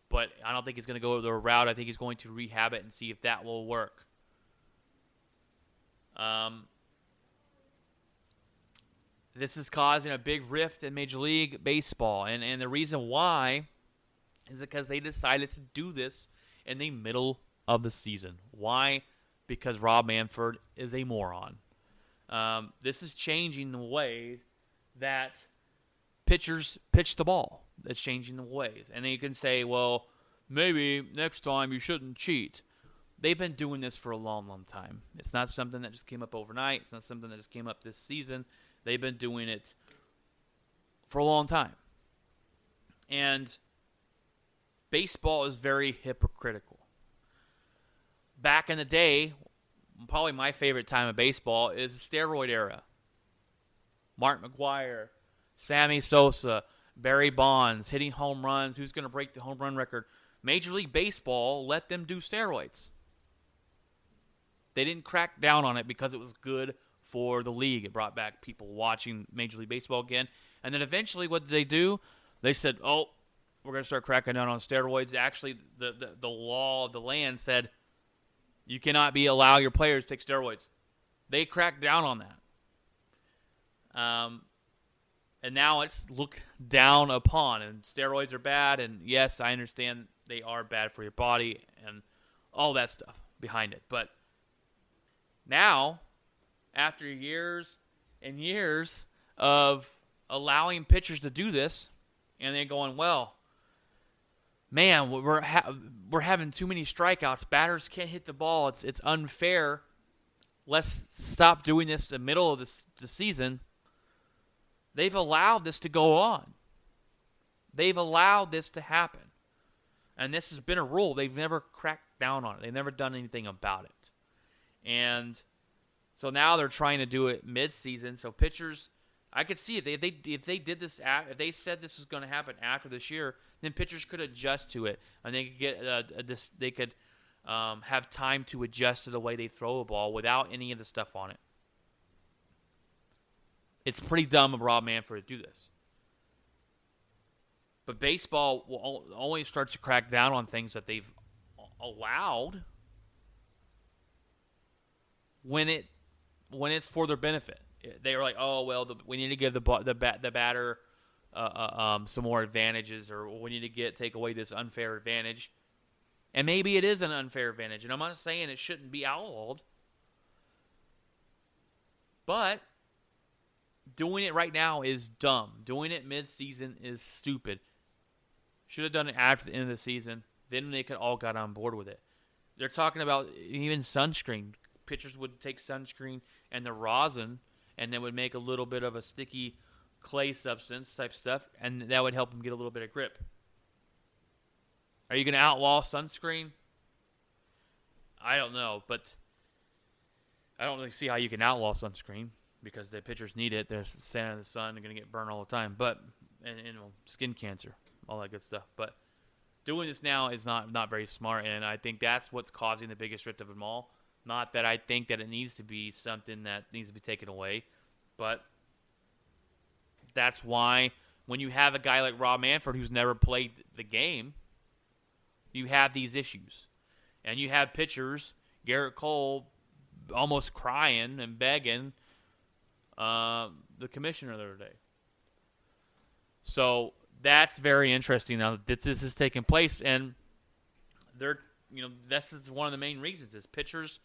but I don't think he's going to go the route. I think he's going to rehab it and see if that will work. This is causing a big rift in Major League Baseball, and the reason why is because they decided to do this in the middle of the season. Why? Because Rob Manfred is a moron. This is changing the way that pitchers pitch the ball. That's changing the ways. And then you can say, well, maybe next time you shouldn't cheat. They've been doing this for a long, long time. It's not something that just came up overnight. It's not something that just came up this season. They've been doing it for a long time. And baseball is very hypocritical. Back in the day, probably my favorite time of baseball is the steroid era. Mark McGwire, Sammy Sosa, Barry Bonds hitting home runs. Who's going to break the home run record? Major League Baseball let them do steroids. They didn't crack down on it because it was good for the league. It brought back people watching Major League Baseball again. And then eventually what did they do? They said, oh, we're going to start cracking down on steroids. Actually, the law of the land said you cannot allow your players to take steroids. They cracked down on that. And now it's looked down upon, and steroids are bad, and yes, I understand they are bad for your body and all that stuff behind it. But now, after years and years of allowing pitchers to do this, and they're going, well, man, we're having too many strikeouts. Batters can't hit the ball. It's unfair. Let's stop doing this in the middle of the season. They've allowed this to go on. They've allowed this to happen. And this has been a rule. They've never cracked down on it. They've never done anything about it. And so now they're trying to do it mid-season. So pitchers, I could see it. If they did this, if they said this was going to happen after this year, then pitchers could adjust to it, and they could have time to adjust to the way they throw a ball without any of the stuff on it. It's pretty dumb of Rob Manfred to do this. But baseball will only start to crack down on things that they've allowed when it's for their benefit. They were like, oh well, we need to give the batter some more advantages, or we need to take away this unfair advantage. And maybe it is an unfair advantage, and I'm not saying it shouldn't be outlawed, but doing it right now is dumb. Doing it mid-season is stupid. Should have done it after the end of the season. Then they could all got on board with it. They're talking about even sunscreen. Pitchers would take sunscreen and the rosin, and then would make a little bit of a sticky clay substance type stuff, and that would help them get a little bit of grip. Are you going to outlaw sunscreen? I don't know, but I don't really see how you can outlaw sunscreen because the pitchers need it. They're standing in the sun. They're going to get burned all the time. But and skin cancer, all that good stuff. But doing this now is not very smart, and I think that's what's causing the biggest rift of them all. Not that I think that it needs to be something that needs to be taken away, but that's why when you have a guy like Rob Manfred who's never played the game, you have these issues. And you have pitchers, Garrett Cole, almost crying and begging the commissioner the other day. So that's very interesting now that this is taking place, and this is one of the main reasons is pitchers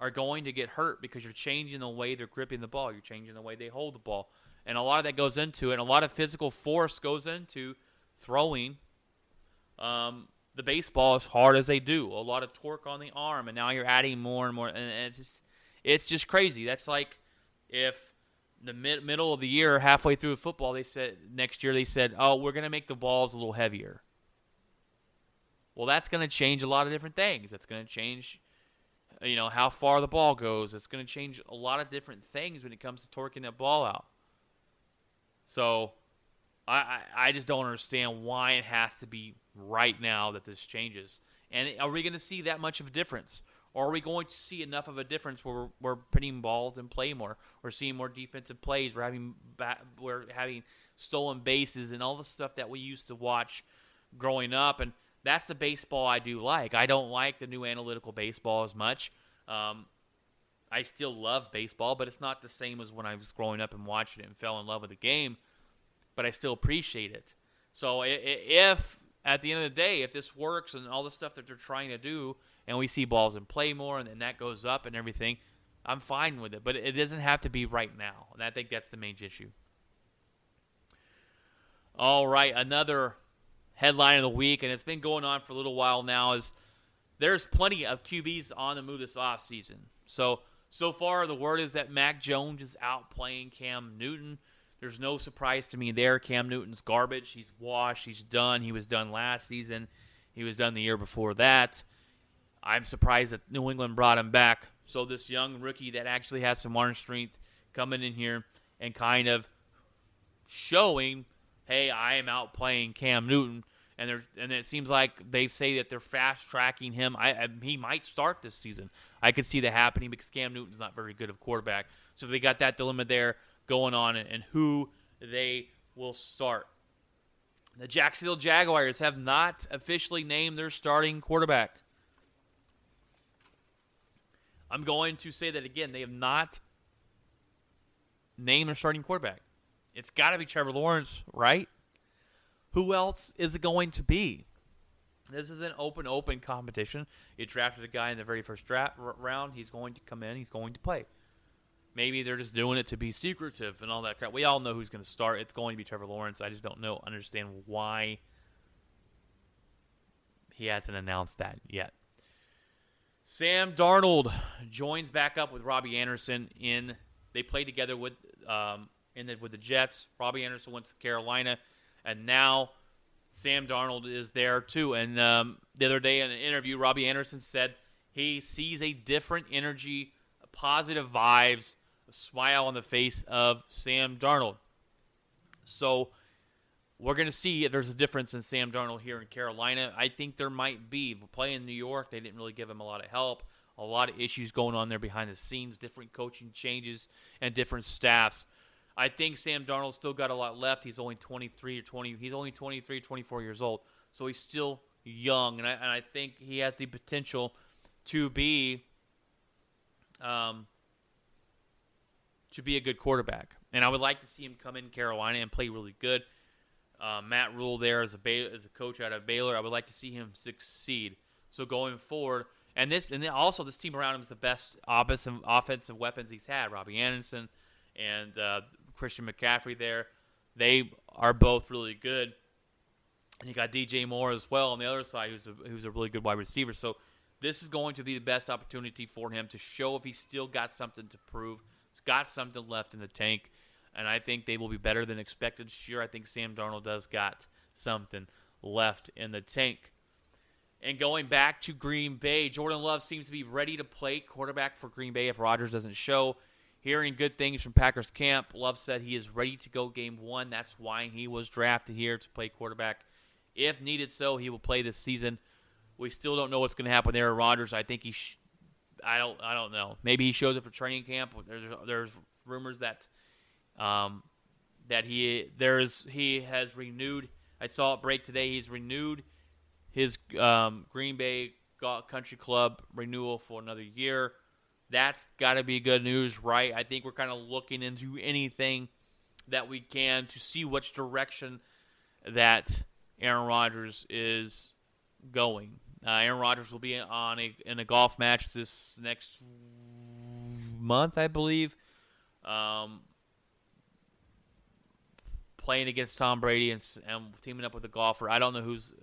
are going to get hurt because you're changing the way they're gripping the ball. You're changing the way they hold the ball. And a lot of that goes into it. And a lot of physical force goes into throwing the baseball as hard as they do. A lot of torque on the arm. And now you're adding more and more. And it's just crazy. That's like if the middle of the year, halfway through football, next year they said, oh, we're going to make the balls a little heavier. Well, that's going to change a lot of different things. That's going to change, how far the ball goes. It's going to change a lot of different things when it comes to torquing that ball out. So I just don't understand why it has to be right now that this changes. And are we going to see that much of a difference? Or are we going to see enough of a difference where we're putting balls in play more? We're seeing more defensive plays. We're having stolen bases and all the stuff that we used to watch growing up. And that's the baseball I do like. I don't like the new analytical baseball as much. I still love baseball, but it's not the same as when I was growing up and watching it and fell in love with the game. But I still appreciate it. So if, at the end of the day, if this works and all the stuff that they're trying to do, and we see balls in play more, and then that goes up and everything, I'm fine with it. But it doesn't have to be right now. And I think that's the main issue. All right, another headline of the week, and it's been going on for a little while now, is there's plenty of QBs on the move this offseason. So far, the word is that Mac Jones is out playing Cam Newton. There's no surprise to me there. Cam Newton's garbage. He's washed. He's done. He was done last season. He was done the year before that. I'm surprised that New England brought him back. So this young rookie that actually has some arm strength coming in here and kind of showing, hey, I am out playing Cam Newton. And it seems like they say that they're fast-tracking him. He might start this season. I could see that happening because Cam Newton's not very good of quarterback. So they got that dilemma there going on and who they will start. The Jacksonville Jaguars have not officially named their starting quarterback. I'm going to say that again. They have not named their starting quarterback. It's got to be Trevor Lawrence, right? Who else is it going to be? This is an open competition. You drafted a guy in the very first draft round. He's going to come in. He's going to play. Maybe they're just doing it to be secretive and all that crap. We all know who's going to start. It's going to be Trevor Lawrence. I just don't understand why he hasn't announced that yet. Sam Darnold joins back up with Robbie Anderson they played together with the Jets. Robbie Anderson went to Carolina, and now Sam Darnold is there too. And the other day in an interview, Robbie Anderson said he sees a different energy, positive vibes, a smile on the face of Sam Darnold. So we're going to see if there's a difference in Sam Darnold here in Carolina. I think there might be. Playing in New York, they didn't really give him a lot of help. A lot of issues going on there behind the scenes, different coaching changes and different staffs. I think Sam Darnold's still got a lot left. He's only 23, 24 years old. So he's still young, and I think he has the potential to be a good quarterback. And I would like to see him come in Carolina and play really good. Matt Rule there as a coach out of Baylor. I would like to see him succeed. So going forward, and then also this team around him is the best offensive weapons he's had. Robbie Anderson and Christian McCaffrey there. They are both really good. And you got DJ Moore as well on the other side, who's a really good wide receiver. So this is going to be the best opportunity for him to show if he's still got something to prove. He's got something left in the tank. And I think they will be better than expected. Sure, I think Sam Darnold does got something left in the tank. And going back to Green Bay, Jordan Love seems to be ready to play quarterback for Green Bay if Rodgers doesn't show. Hearing good things from Packers camp, Love said he is ready to go game one. That's why he was drafted here to play quarterback. If needed so, he will play this season. We still don't know what's going to happen there. Rodgers, I think I don't know. Maybe he shows up for training camp. There's rumors that he has renewed. I saw it break today. He's renewed his Green Bay Country Club renewal for another year. That's got to be good news, right? I think we're kind of looking into anything that we can to see which direction that Aaron Rodgers is going. Aaron Rodgers will be in a golf match this next month, I believe. Playing against Tom Brady and teaming up with a golfer. I don't know who's.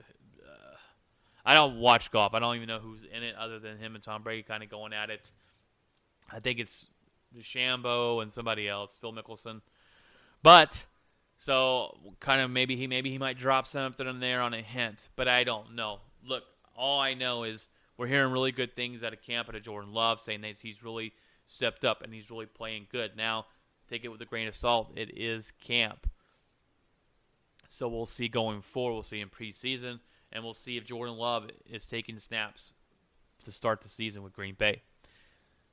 I don't watch golf. I don't even know who's in it other than him and Tom Brady kind of going at it. I think it's DeChambeau and somebody else, Phil Mickelson. But so kind of maybe he might drop something in there on a hint, but I don't know. Look, all I know is we're hearing really good things out of camp out of Jordan Love, saying that he's really stepped up and he's really playing good. Now, take it with a grain of salt. It is camp. So we'll see going forward. We'll see in preseason, and we'll see if Jordan Love is taking snaps to start the season with Green Bay.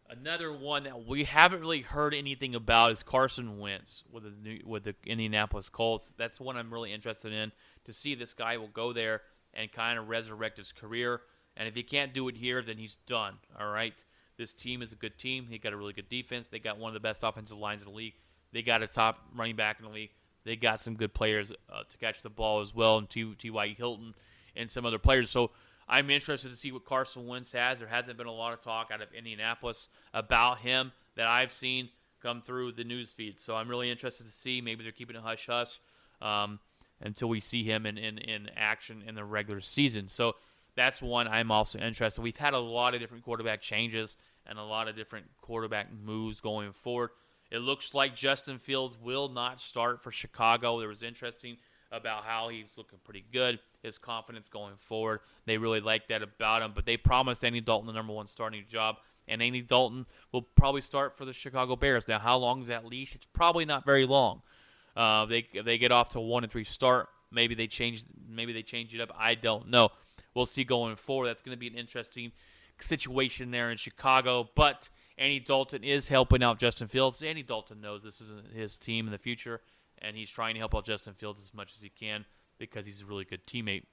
Another one that we haven't really heard anything about is Carson Wentz with the Indianapolis Colts. That's one I'm really interested in, to see this guy will go there and kind of resurrect his career. And if he can't do it here, then he's done. All right. This team is a good team. They got a really good defense. They got one of the best offensive lines in the league. They got a top running back in the league. They got some good players to catch the ball as well, and T.Y. Hilton and some other players. So I'm interested to see what Carson Wentz has. There hasn't been a lot of talk out of Indianapolis about him that I've seen come through the news feed. So I'm really interested to see. Maybe they're keeping it hush-hush until we see him in action in the regular season. So that's one I'm also interested. We've had a lot of different quarterback changes and a lot of different quarterback moves going forward. It looks like Justin Fields will not start for Chicago. There was interesting about how he's looking pretty good, his confidence going forward. They really like that about him, but they promised Andy Dalton the number one starting job, and Andy Dalton will probably start for the Chicago Bears. Now, how long is that leash? It's probably not very long. They get off to a 1-3 start. Maybe they change it up. I don't know. We'll see going forward. That's going to be an interesting situation there in Chicago, but Andy Dalton is helping out Justin Fields. Andy Dalton knows this isn't his team in the future, and he's trying to help out Justin Fields as much as he can because he's a really good teammate.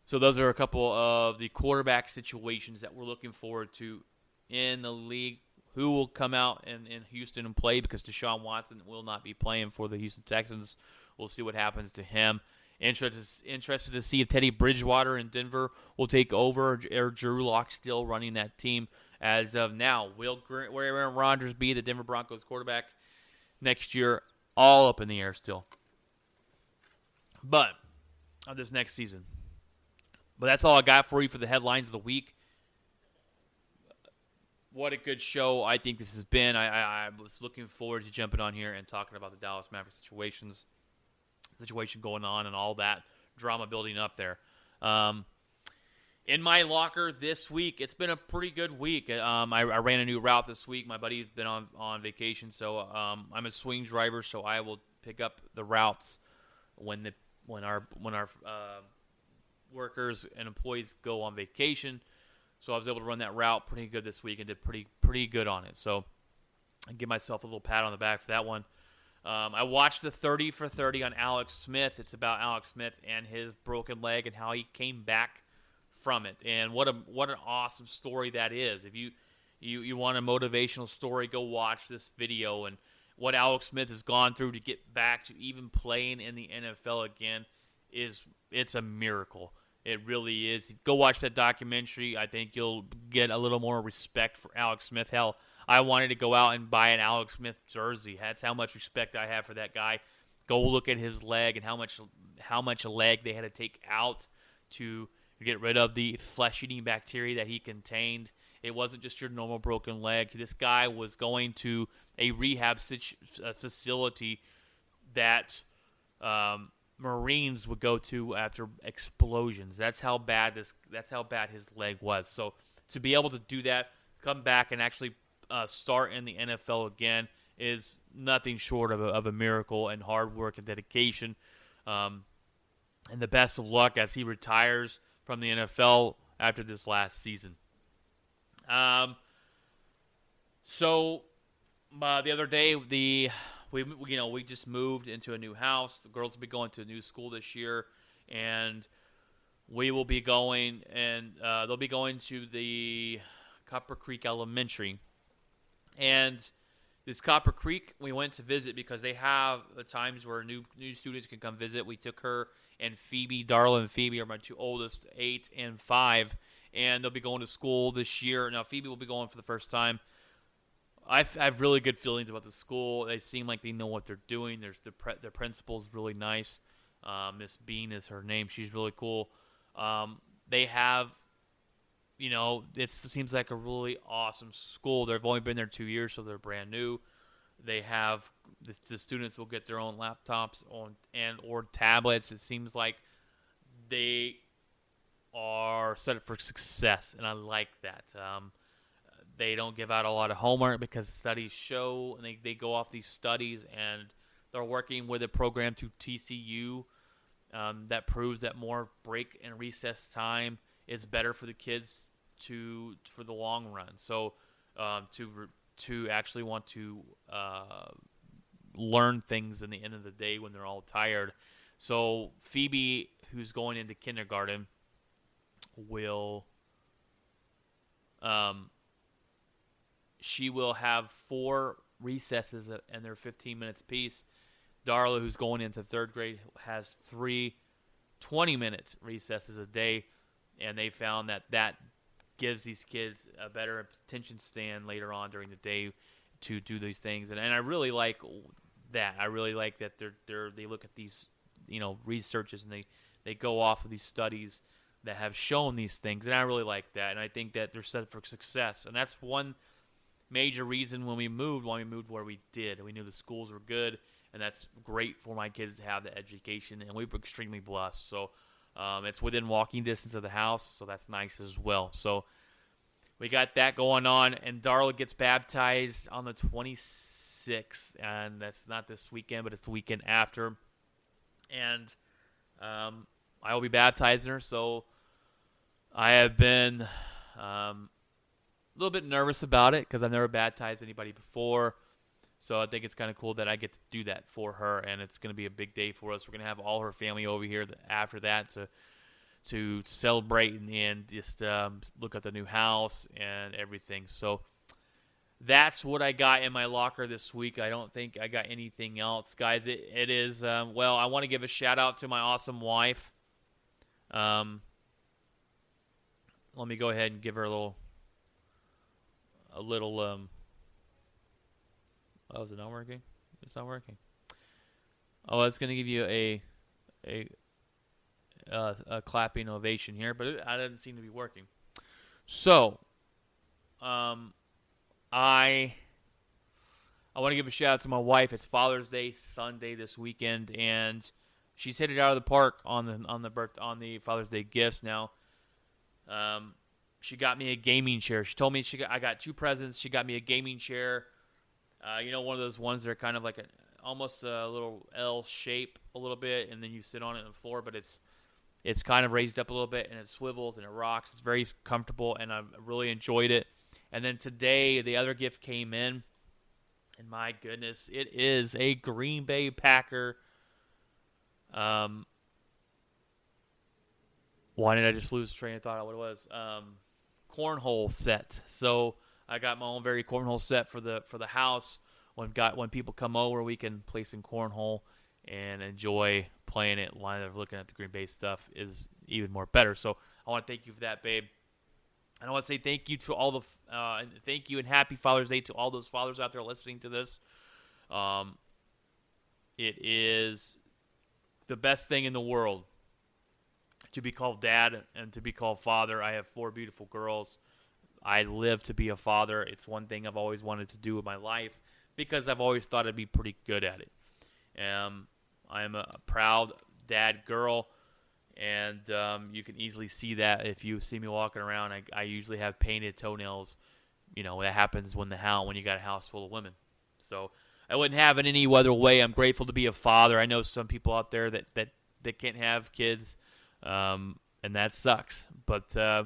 So those are a couple of the quarterback situations that we're looking forward to in the league. Who will come out in Houston and play, because Deshaun Watson will not be playing for the Houston Texans. We'll see what happens to him. Interested to see if Teddy Bridgewater in Denver will take over, or Drew Lock still running that team as of now. Will Aaron Rodgers be the Denver Broncos quarterback next year? All up in the air still. But of this next season. But that's all I got for you for the headlines of the week. What a good show I think this has been. I was looking forward to jumping on here and talking about the Dallas Maverick situation going on and all that drama building up there. In my locker this week, it's been a pretty good week. I ran a new route this week. My buddy's been on vacation, so I'm a swing driver, so I will pick up the routes when our workers and employees go on vacation. So I was able to run that route pretty good this week and did pretty good on it. So I give myself a little pat on the back for that one. I watched the 30 for 30 on Alex Smith. It's about Alex Smith and his broken leg and how he came back from it. And what an awesome story that is. If you want a motivational story, go watch this video. And what Alex Smith has gone through to get back to even playing in the NFL again it's a miracle. It really is. Go watch that documentary. I think you'll get a little more respect for Alex Smith. Hell, I wanted to go out and buy an Alex Smith jersey. That's how much respect I have for that guy. Go look at his leg and how much leg they had to take out to get rid of the flesh-eating bacteria that he contained. It wasn't just your normal broken leg. This guy was going to a rehab facility that Marines would go to after explosions. That's how bad his leg was. So to be able to do that, come back and actually start in the NFL again is nothing short of a miracle and hard work and dedication. And the best of luck as he retires from the NFL after this last season. So the other day we just moved into a new house. The girls will be going to a new school this year, and we will be going, and they'll be going to the Copper Creek Elementary. And this Copper Creek, we went to visit because they have times where new students can come visit. We took her and Phoebe. Darla and Phoebe are my two oldest, 8 and 5, and they'll be going to school this year. Now, Phoebe will be going for the first time. I have really good feelings about the school. They seem like they know what they're doing. Their principal's really nice. Miss Bean is her name. She's really cool. They have it seems like a really awesome school. They've only been there 2 years, so they're brand new. They have the students will get their own laptops or tablets. It seems like they are set up for success, and I like that. They don't give out a lot of homework because studies show, and they go off these studies, and they're working with a program to TCU that proves that more break and recess time is better for the kids for the long run. So to actually want to learn things in the end of the day when they're all tired. So Phoebe, who's going into kindergarten, will she will have 4 recesses and they're 15 minutes apiece. Darla, who's going into 3rd grade, has 3 20-minute recesses a day, and they found that gives these kids a better attention span later on during the day to do these things. And I really like that. I really like that they look at these researches, and they go off of these studies that have shown these things, and I really like that. And I think that they're set for success, and that's one major reason when we moved where we did. We knew the schools were good, and that's great for my kids to have the education, and we were extremely blessed. So it's within walking distance of the house, so that's nice as well. So we got that going on, and Darla gets baptized on the 26th, and that's not this weekend, but it's the weekend after. And I will be baptizing her, so I have been a little bit nervous about it because I've never baptized anybody before. So I think it's kind of cool that I get to do that for her, and it's going to be a big day for us. We're going to have all her family over here after that to celebrate and just look at the new house and everything. So that's what I got in my locker this week. I don't think I got anything else. Guys, it is, I want to give a shout-out to my awesome wife. Let me go ahead and give her a little oh, is it not working? It's not working. Oh, I was going to give you a clapping ovation here, but it doesn't seem to be working. So, I want to give a shout out to my wife. It's Father's Day Sunday this weekend, and she's hit it out of the park on the Father's Day gifts. Now, she got me a gaming chair. She told me I got 2 presents. She got me a gaming chair. One of those ones that are kind of like almost a little L shape a little bit, and then you sit on it on the floor, but it's kind of raised up a little bit, and it swivels and it rocks. It's very comfortable, and I really enjoyed it. And then today, the other gift came in, and my goodness, it is a Green Bay Packer. Why did I just lose the train of thought on what it was? Cornhole set. So I got my own very cornhole set for the house. When people come over, we can play some cornhole and enjoy playing it. Line of looking at the Green Bay stuff is even more better. So I want to thank you for that, babe. And I want to say thank you to all thank you and happy Father's Day to all those fathers out there listening to this. It is the best thing in the world to be called dad and to be called father. I have 4 beautiful girls. I live to be a father. It's one thing I've always wanted to do with my life because I've always thought I'd be pretty good at it. I am a proud dad girl, and you can easily see that if you see me walking around. I usually have painted toenails. That happens when you got a house full of women. So I wouldn't have it any other way. I'm grateful to be a father. I know some people out there that can't have kids, and that sucks. But I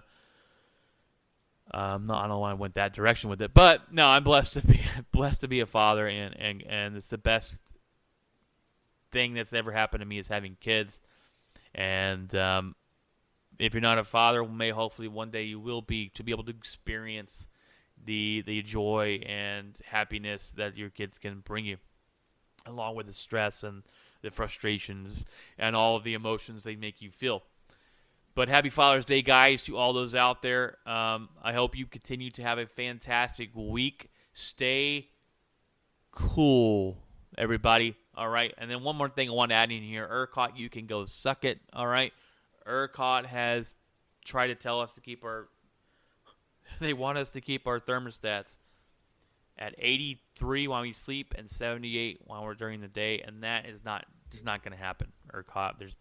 don't know why I went that direction with it, but no, I'm blessed to be a father, and it's the best thing that's ever happened to me is having kids. And if you're not a father, hopefully one day you will be, to be able to experience the joy and happiness that your kids can bring you, along with the stress and the frustrations and all of the emotions they make you feel. But happy Father's Day, guys, to all those out there. I hope you continue to have a fantastic week. Stay cool, everybody. All right. And then one more thing I want to add in here. ERCOT, you can go suck it. All right. ERCOT has tried to tell us to keep our They want us to keep our thermostats at 83 while we sleep and 78 while we're during the day, and that is just not going to happen. There's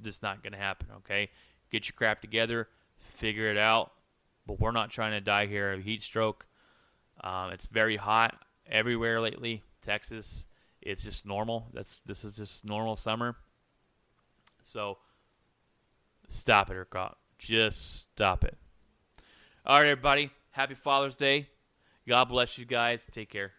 just not going to happen. Okay, get your crap together, figure it out. But we're not trying to die here of heat stroke. It's very hot everywhere lately. Texas, it's just normal. This is just normal summer. So stop it, ERCOT. Just stop it. All right, everybody. Happy Father's Day. God bless you guys. Take care.